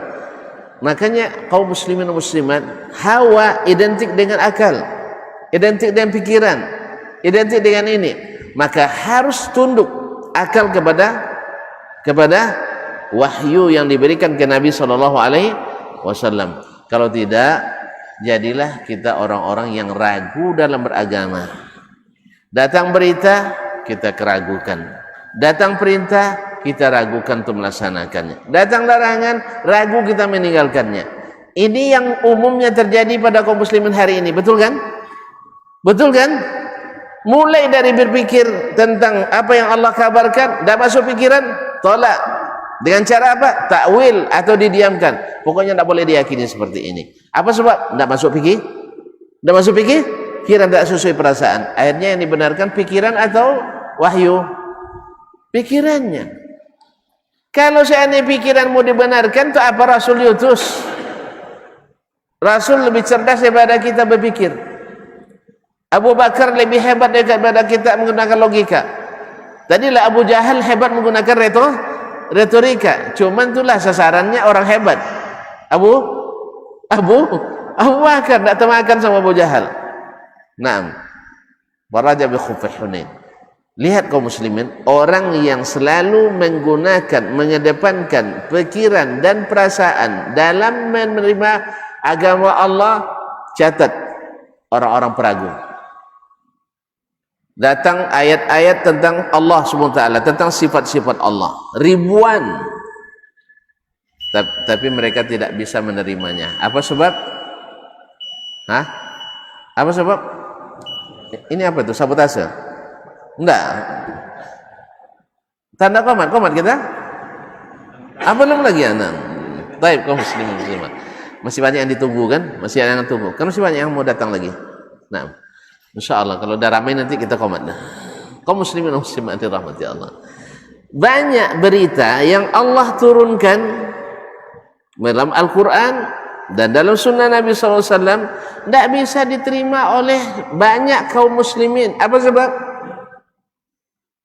Makanya kaum muslimin dan muslimat, hawa identik dengan akal, identik dengan pikiran, identik dengan ini. Maka harus tunduk akal kepada wahyu yang diberikan ke Nabi SAW. Kalau tidak, jadilah kita orang-orang yang ragu dalam beragama. Datang berita, kita keragukan. Datang perintah, kita ragukan untuk melaksanakannya. Datang larangan, ragu kita meninggalkannya. Ini yang umumnya terjadi pada kaum muslimin hari ini, betul kan? Betul kan? Mulai dari berpikir tentang apa yang Allah kabarkan, tidak masuk pikiran, tolak. Dengan cara apa? Takwil atau didiamkan. Pokoknya tidak boleh diyakini seperti ini. Apa sebab? Tidak masuk pikir? Tidak masuk pikir? Pikiran tidak sesuai perasaan. Akhirnya yang dibenarkan pikiran atau wahyu? Pikirannya. Kalau seandainya pikiran mau dibenarkan, itu apa Rasul diutus? Rasul lebih cerdas daripada kita berpikir. Abu Bakar lebih hebat daripada kita menggunakan logika. Tadilah Abu Jahal hebat menggunakan retorika. Cuman itulah sasarannya orang hebat. Abu Bakar tidak termakan sama Abu Jahal. Naam. Waraja bi khuffi Hunain. Lihat kaum muslimin, orang yang selalu mengedepankan pikiran dan perasaan dalam menerima agama Allah, catat orang-orang peragu. Datang ayat-ayat tentang Allah SWT, tentang sifat-sifat Allah, ribuan, tapi mereka tidak bisa menerimanya. Apa sebab? Apa sebab? Ini apa itu? Sabotase? Enggak. Tanda komat kita? Belum lagi anak. Baik, kaum muslimin muslimat. Masih banyak yang ditunggu kan? Masih ada yang tunggu. Kan masih banyak yang mau datang lagi. Nah, insyaallah kalau udah ramai nanti kita komat dah. Kaum muslimin muslimat dirahmati Allah. Banyak berita yang Allah turunkan dalam Al-Quran dan dalam sunnah Nabi SAW tidak bisa diterima oleh banyak kaum muslimin. Apa sebab?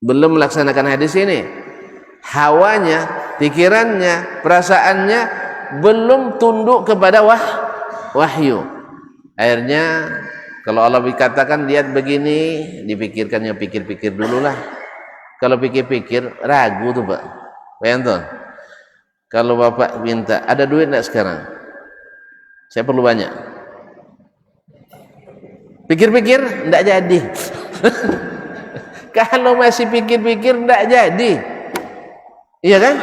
Belum melaksanakan hadis ini. Hawanya, pikirannya, perasaannya belum tunduk kepada wahyu. Akhirnya kalau Allah dikatakan lihat begini, dipikirkannya pikir-pikir dulu lah. Kalau pikir-pikir ragu tuh Pak. Bayangkan. Kalau Bapak minta, ada duit enggak sekarang? Saya perlu banyak. Pikir-pikir enggak jadi. Kalau masih pikir-pikir tidak jadi. Iya kan?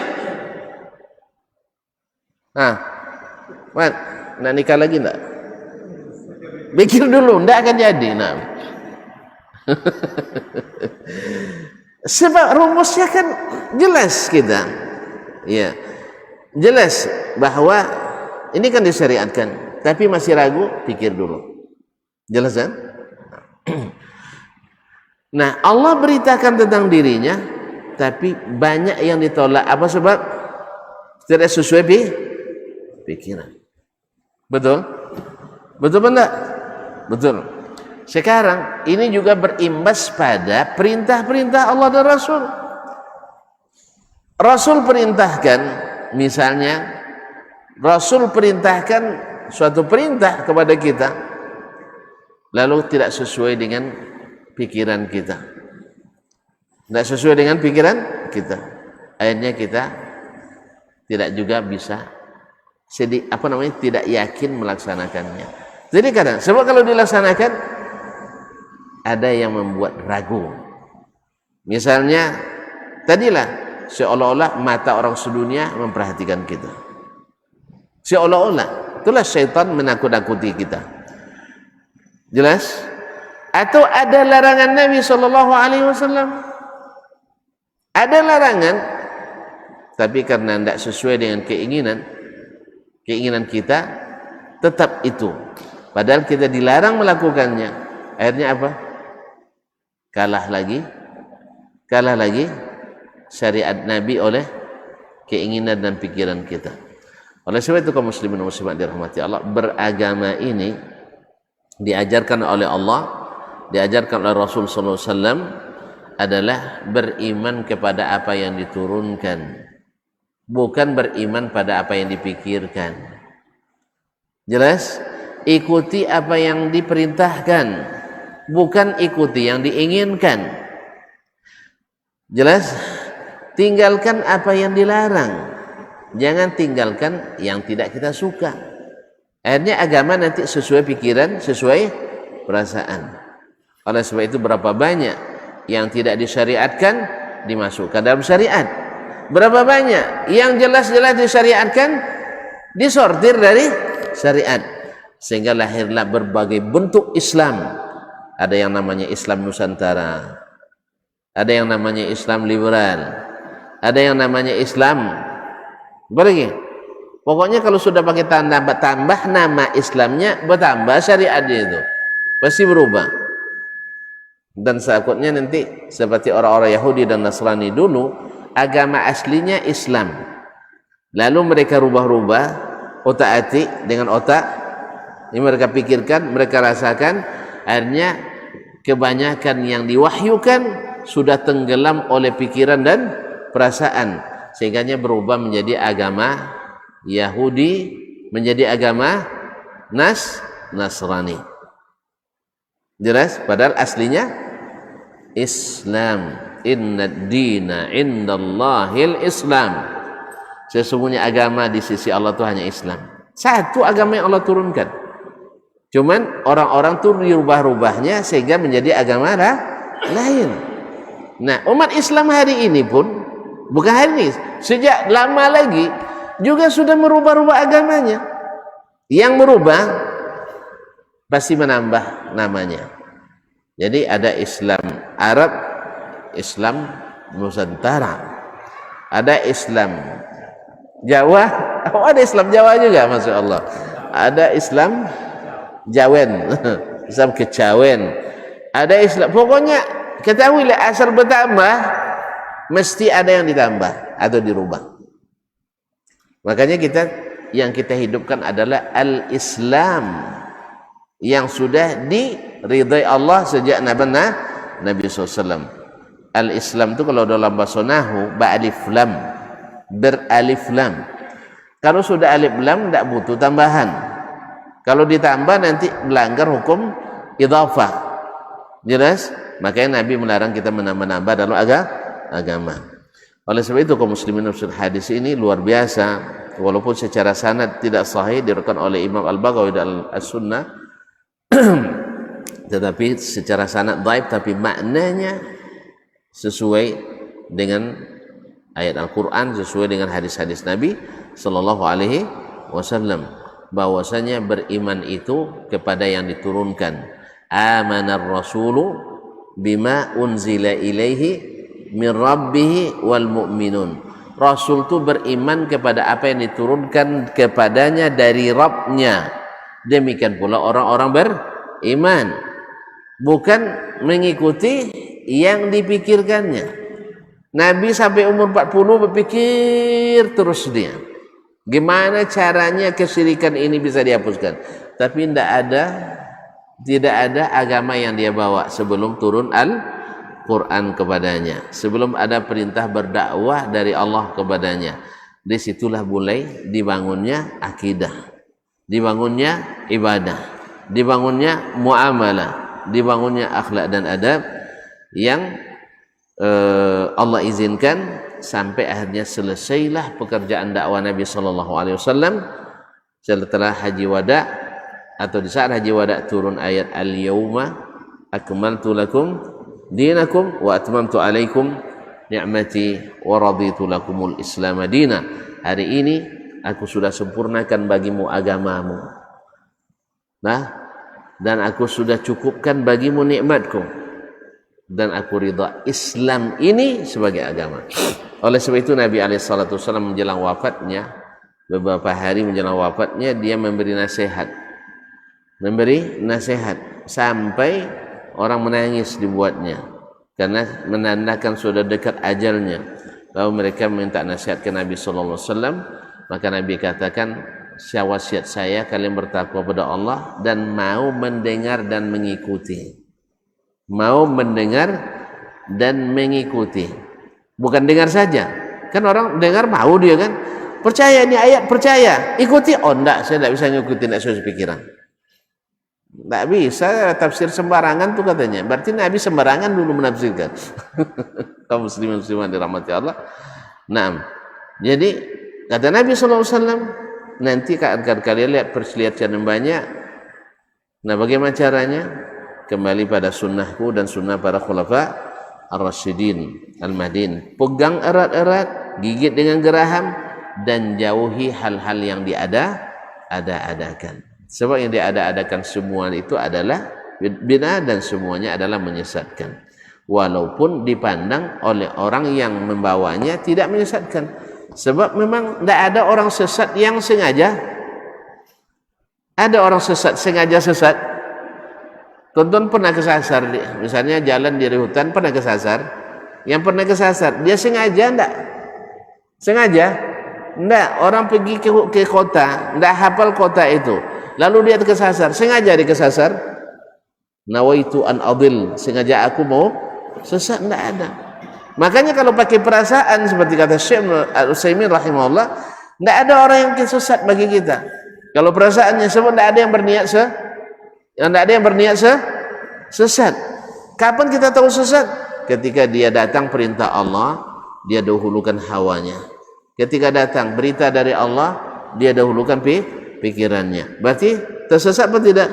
Nak nikah lagi enggak? Pikir dulu, tidak akan jadi. Nah. Sebab rumusnya kan jelas kita. Ya. Jelas bahwa ini kan disyariatkan, tapi masih ragu, pikir dulu. Jelas kan? Nah, Allah beritakan tentang dirinya, tapi banyak yang ditolak. Apa sebab? Tidak sesuai pikiran. Betul? Betul enggak? Betul. Sekarang ini juga berimbas pada perintah-perintah Allah dan Rasul. Rasul perintahkan, misalnya Rasul perintahkan suatu perintah kepada kita, lalu tidak sesuai dengan pikiran kita, tidak sesuai dengan pikiran kita, akhirnya kita tidak juga bisa tidak yakin melaksanakannya. Jadi kadang sebab kalau dilaksanakan ada yang membuat ragu. Misalnya tadilah seolah-olah mata orang sedunia memperhatikan kita, seolah-olah itulah syaitan menakut-nakuti kita. Jelas? Atau ada larangan Nabi SAW, ada larangan, tapi karena tidak sesuai dengan keinginan kita, tetap itu. Padahal kita dilarang melakukannya. Akhirnya apa? Kalah lagi syariat Nabi oleh keinginan dan pikiran kita. Oleh sebab itu kaum muslimin dan muslimat dirahmati Allah, beragama ini diajarkan oleh Allah, diajarkan oleh Rasul SAW adalah beriman kepada apa yang diturunkan, bukan beriman pada apa yang dipikirkan. Jelas? Ikuti apa yang diperintahkan, bukan ikuti yang diinginkan. Jelas? Tinggalkan apa yang dilarang, jangan tinggalkan yang tidak kita suka. Akhirnya agama nanti sesuai pikiran, sesuai perasaan. Oleh sebab itu berapa banyak yang tidak disyariatkan dimasukkan dalam syariat, berapa banyak yang jelas-jelas disyariatkan disortir dari syariat, sehingga lahirlah berbagai bentuk Islam. Ada yang namanya Islam Nusantara, ada yang namanya Islam liberal, ada yang namanya Islam apa lagi? Pokoknya kalau sudah pakai tambah nama Islamnya, bertambah syariatnya itu pasti berubah. Dan takutnya nanti seperti orang-orang Yahudi dan Nasrani dulu, agama aslinya Islam, lalu mereka rubah-rubah otak-atik dengan otak ini, mereka pikirkan, mereka rasakan, akhirnya kebanyakan yang diwahyukan sudah tenggelam oleh pikiran dan perasaan, sehingga berubah menjadi agama Yahudi, menjadi agama Nasrani. Jelas? Padahal aslinya Islam. Innad dina indallahil Islam. Sesungguhnya agama di sisi Allah itu hanya Islam. Satu agama yang Allah turunkan. Cuman orang-orang tuh dirubah-rubahnya sehingga menjadi agama lain. Nah, umat Islam hari ini pun, bukan hari ini, sejak lama lagi juga sudah merubah-rubah agamanya. Yang merubah pasti menambah namanya. Jadi ada Islam Arab, Islam Nusantara, ada Islam Jawa, oh ada Islam Jawa juga, masya Allah. Ada Islam Jawen, Islam Kecawen, ada Islam. Pokoknya ketahuilah asal bertambah, mesti ada yang ditambah atau dirubah. Makanya yang kita hidupkan adalah al-Islam yang sudah diridai Allah sejak Nabi SAW. Al-Islam itu kalau dalam bahasa Nahu ba'alif lam, beralif lam. Kalau sudah alif lam tidak butuh tambahan. Kalau ditambah nanti melanggar hukum idhafah. Jelas? Makanya Nabi melarang kita menambah dalam agama. Oleh sebab itu kaum muslimin hadis ini luar biasa, walaupun secara sanad tidak sahih diriwayatkan oleh Imam Al-Baghawi dan As-Sunnah, tetapi secara sanad dhaif, tapi maknanya sesuai dengan ayat Al-Quran, sesuai dengan hadis-hadis Nabi Sallallahu Alaihi Wasallam, bahwasanya beriman itu kepada yang diturunkan. Amanar rasulu bima unzila ilaihi min rabbih wal mu'minun. Rasul itu beriman kepada apa yang diturunkan kepadanya dari Rabbnya. Demikian pula orang-orang beriman, bukan mengikuti yang dipikirkannya. Nabi sampai umur 40 berpikir terus dia, gimana caranya kesyirikan ini bisa dihapuskan. Tapi tidak ada agama yang dia bawa sebelum turun Al-Quran kepadanya, sebelum ada perintah berdakwah dari Allah kepadanya. Disitulah mulai dibangunnya akidah, dibangunnya ibadah, dibangunnya muamalah, dibangunnya akhlak dan adab yang Allah izinkan, sampai akhirnya selesailah pekerjaan dakwah Nabi Sallallahu Alaihi Wasallam setelah haji wada, atau di saat haji wada turun ayat al-yauma akmaltu lakum dinakum wa atmamtu alaikum ni'mati wa raditu lakumul islam madina. Hari ini aku sudah sempurnakan bagimu agamamu, dan aku sudah cukupkan bagimu nikmatku, dan aku ridha Islam ini sebagai agama. Oleh sebab itu Nabi SAW menjelang wafatnya, beberapa hari menjelang wafatnya, dia memberi nasihat sampai orang menangis dibuatnya, karena menandakan sudah dekat ajalnya. Lalu mereka minta nasihat ke Nabi SAW, maka Nabi katakan, wasiat saya kalian bertakwa pada Allah dan mau mendengar dan mengikuti. Mau mendengar dan mengikuti, bukan dengar saja. Kan orang dengar mau dia kan, Percaya ini ayat, percaya. Ikuti. Oh enggak, saya tidak bisa ngikuti, tidak sesuai pikiran. Tidak bisa tafsir sembarangan tuh katanya. Berarti Nabi sembarangan dulu menafsirkan. Kaum muslimin muslimat dirahmati Allah. Nah, jadi kata Nabi SAW, nanti akan kalian lihat perselisihan yang banyak. Nah, bagaimana caranya? Kembali pada sunnahku dan sunnah para khulafa ar-rasyidin al-mahdin. Pegang erat-erat, gigit dengan geraham, dan jauhi hal-hal yang diada-adakan. Sebab yang diada-adakan semua itu adalah bid'ah dan semuanya adalah menyesatkan. Walaupun dipandang oleh orang yang membawanya tidak menyesatkan. Sebab memang tidak ada orang sesat yang sengaja. Ada orang sesat sengaja sesat. Tonton pernah kesasar, misalnya jalan di hutan pernah kesasar. Yang pernah kesasar, dia sengaja enggak? Sengaja? Enggak, orang pergi ke kota, enggak hafal kota itu. Lalu dia kesasar, sengaja dia kesasar. Nawaitu an adil, sengaja aku mau sesat, enggak ada. Makanya kalau pakai perasaan seperti kata Syekh Al-Utsaimin rahimahullah, enggak ada orang yang sesat bagi kita. Kalau perasaannya sebab enggak ada yang berniat tidak ada yang berniat sesat. Kapan kita tahu sesat? Ketika dia datang perintah Allah, dia dahulukan hawanya. Ketika datang berita dari Allah, dia dahulukan pikirannya. Berarti tersesat atau tidak?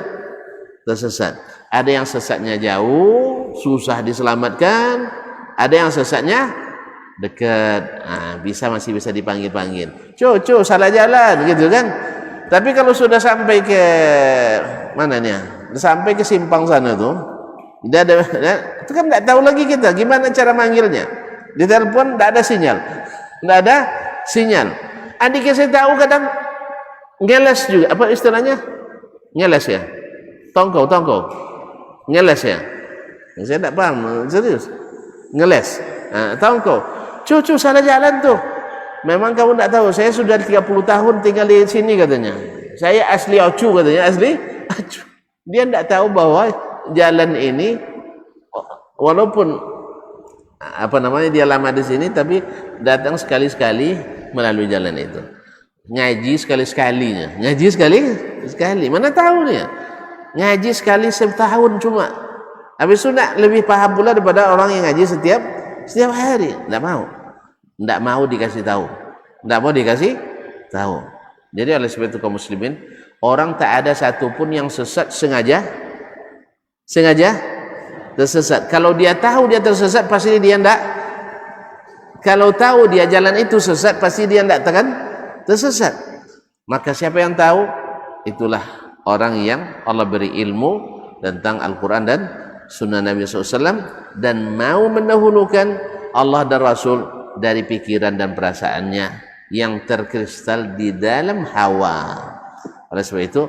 Tersesat. Ada yang sesatnya jauh, susah diselamatkan. Ada yang sesatnya dekat, masih bisa dipanggil-panggil. Cucu salah jalan, gitu kan? Tapi kalau sudah sampai ke mananya? Sampai ke simpang sana tuh, tidak ada, itu kan tidak tahu lagi kita gimana cara manggilnya. Di telepon tidak ada sinyal. Adik saya tahu kadang ngeles juga, apa istilahnya? Ngeles ya, tongkol, ngeles ya. Saya tidak paham, serius. Ngeles, tongkol. Cucu salah jalan tuh. Memang kamu tidak tahu, saya sudah 30 tahun tinggal di sini katanya. Saya asli Ocu katanya, asli Ocu. Dia tidak tahu bahwa jalan ini walaupun dia lama di sini, tapi datang sekali-sekali melalui jalan itu. Ngaji sekali-sekalinya. Ngaji sekali. Mana tahu dia? Ngaji sekali setahun cuma. Habis itu lebih paham pula daripada orang yang ngaji setiap hari. Tidak mau dikasih tahu. Jadi oleh sebab itu kaum muslimin, orang tak ada satupun yang sesat sengaja tersesat. Kalau dia tahu dia tersesat, pasti dia tidak. Kalau tahu dia jalan itu sesat, pasti dia tidak tersesat. Maka siapa yang tahu, itulah orang yang Allah beri ilmu tentang Al-Quran dan Sunnah Nabi SAW, dan mau mendahulukan Allah dan Rasul dari pikiran dan perasaannya yang terkristal di dalam hawa. Oleh sebab itu,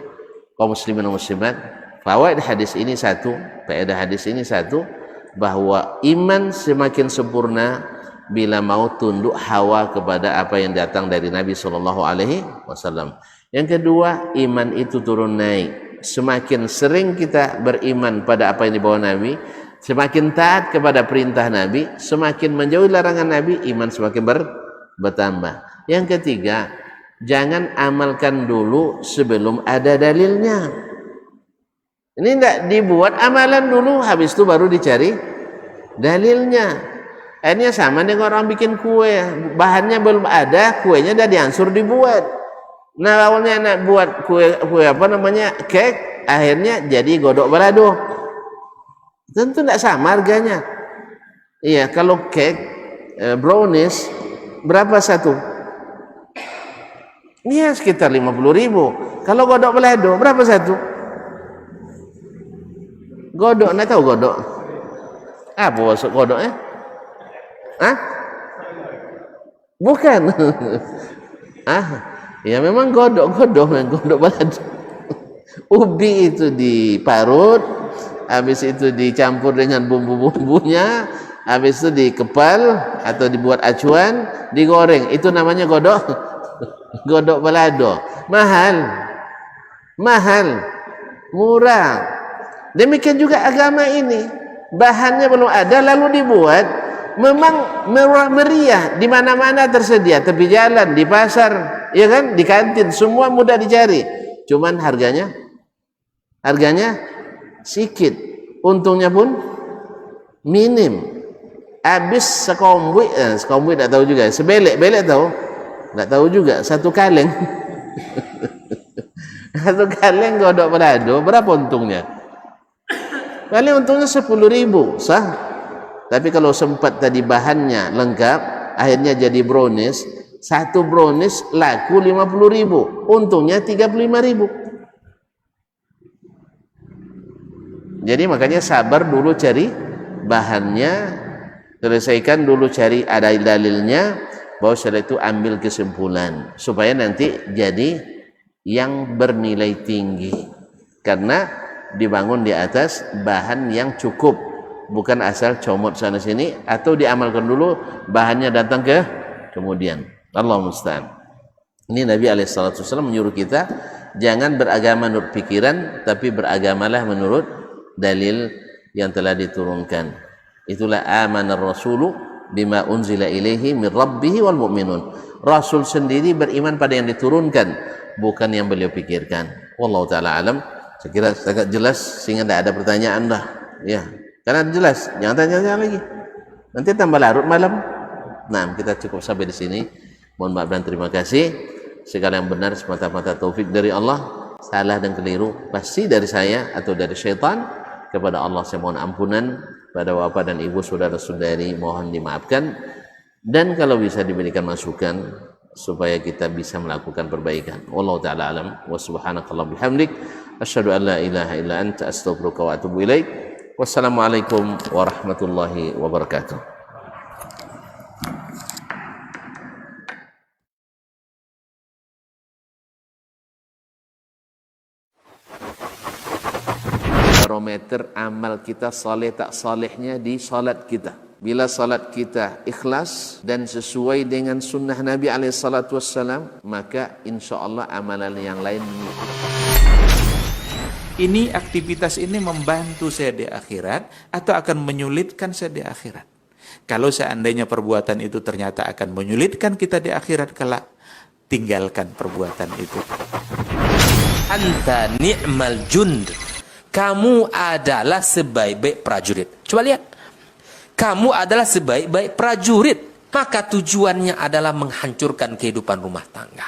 kaum muslimin dan muslimat, fawaid hadis ini satu, faedah hadis ini satu, bahwa iman semakin sempurna bila mau tunduk hawa kepada apa yang datang dari Nabi SAW. Yang kedua, iman itu turun naik. Semakin sering kita beriman pada apa yang dibawa Nabi, semakin taat kepada perintah Nabi, semakin menjauhi larangan Nabi, iman semakin bertambah. Yang ketiga, jangan amalkan dulu sebelum ada dalilnya. Ini tidak dibuat amalan dulu, habis itu baru dicari dalilnya. Ini sama dengan orang bikin kue, bahannya belum ada, kuenya sudah diansur dibuat. Nah, awalnya nak buat kue cake, akhirnya jadi godok balado. Tentu tidak sama harganya. Iya, kalau cake brownies berapa satu? Iya, sekitar 50.000. Kalau godok balado berapa satu? Godok, nak tahu godok? Apa maksud godoknya? Bukan. Ya memang godok balado. Ubi itu diparut, habis itu dicampur dengan bumbu-bumbunya, habis itu dikepal atau dibuat acuan, digoreng. Itu namanya godok balado. Mahal, murah. Demikian juga agama ini, bahannya belum ada lalu dibuat, memang murah meriah, di mana-mana tersedia, tepi jalan, di pasar, ya kan, di kantin, semua mudah dicari. Cuman harganya sedikit, untungnya pun minim. Habis sekombuik tak tahu juga, sebelek tahu, nggak tahu juga, satu kaleng. Satu kaleng godok balado, berapa untungnya? Paling untungnya 10.000, sah. Tapi kalau sempat tadi bahannya lengkap, akhirnya jadi brownies, satu brownies laku 50.000, untungnya 35.000. Jadi makanya sabar dulu cari bahannya, selesaikan dulu cari ada dalilnya, bahwa setelah itu ambil kesimpulan supaya nanti jadi yang bernilai tinggi, karena dibangun di atas bahan yang cukup, bukan asal comot sana sini, atau diamalkan dulu bahannya datang kemudian. Allah musta'an. Ini Nabi SAW menyuruh kita jangan beragama menurut pikiran, tapi beragamalah menurut dalil yang telah diturunkan. Itulah amanar rasulu bima unzila ilaihi min rabbih wal mu'minun. Rasul sendiri beriman pada yang diturunkan, bukan yang beliau pikirkan. Wallahu ta'ala alam. Saya kira agak jelas sehingga tidak ada pertanyaan dah. Ya, karena jelas, jangan tanya-tanya lagi. Nanti tambah larut malam. Nah, kita cukup sampai di sini. Mohon maaf dan terima kasih. Segala yang benar semata-mata taufik dari Allah, salah dan keliru pasti dari saya atau dari syaitan. Kepada Allah saya mohon ampunan, pada bapak dan ibu saudara-saudari mohon dimaafkan, dan kalau bisa diberikan masukan supaya kita bisa melakukan perbaikan. Wallahu ta'ala alam, wa subhanakallah bihamdik, asyhadu an la ilaha illa anta astaghfiruka wa atubu ilaik. Wassalamualaikum warahmatullahi wabarakatuh. Barometer amal kita saleh tak salehnya di salat kita. Bila salat kita ikhlas dan sesuai dengan sunnah Nabi SAW, maka insya Allah amalan yang lain. Ini aktivitas ini membantu saya di akhirat atau akan menyulitkan saya di akhirat. Kalau seandainya perbuatan itu ternyata akan menyulitkan kita di akhirat kelak, tinggalkan perbuatan itu. Anta ni'mal jund. Kamu adalah sebaik-baik prajurit. Coba lihat. Kamu adalah sebaik-baik prajurit. Maka tujuannya adalah menghancurkan kehidupan rumah tangga.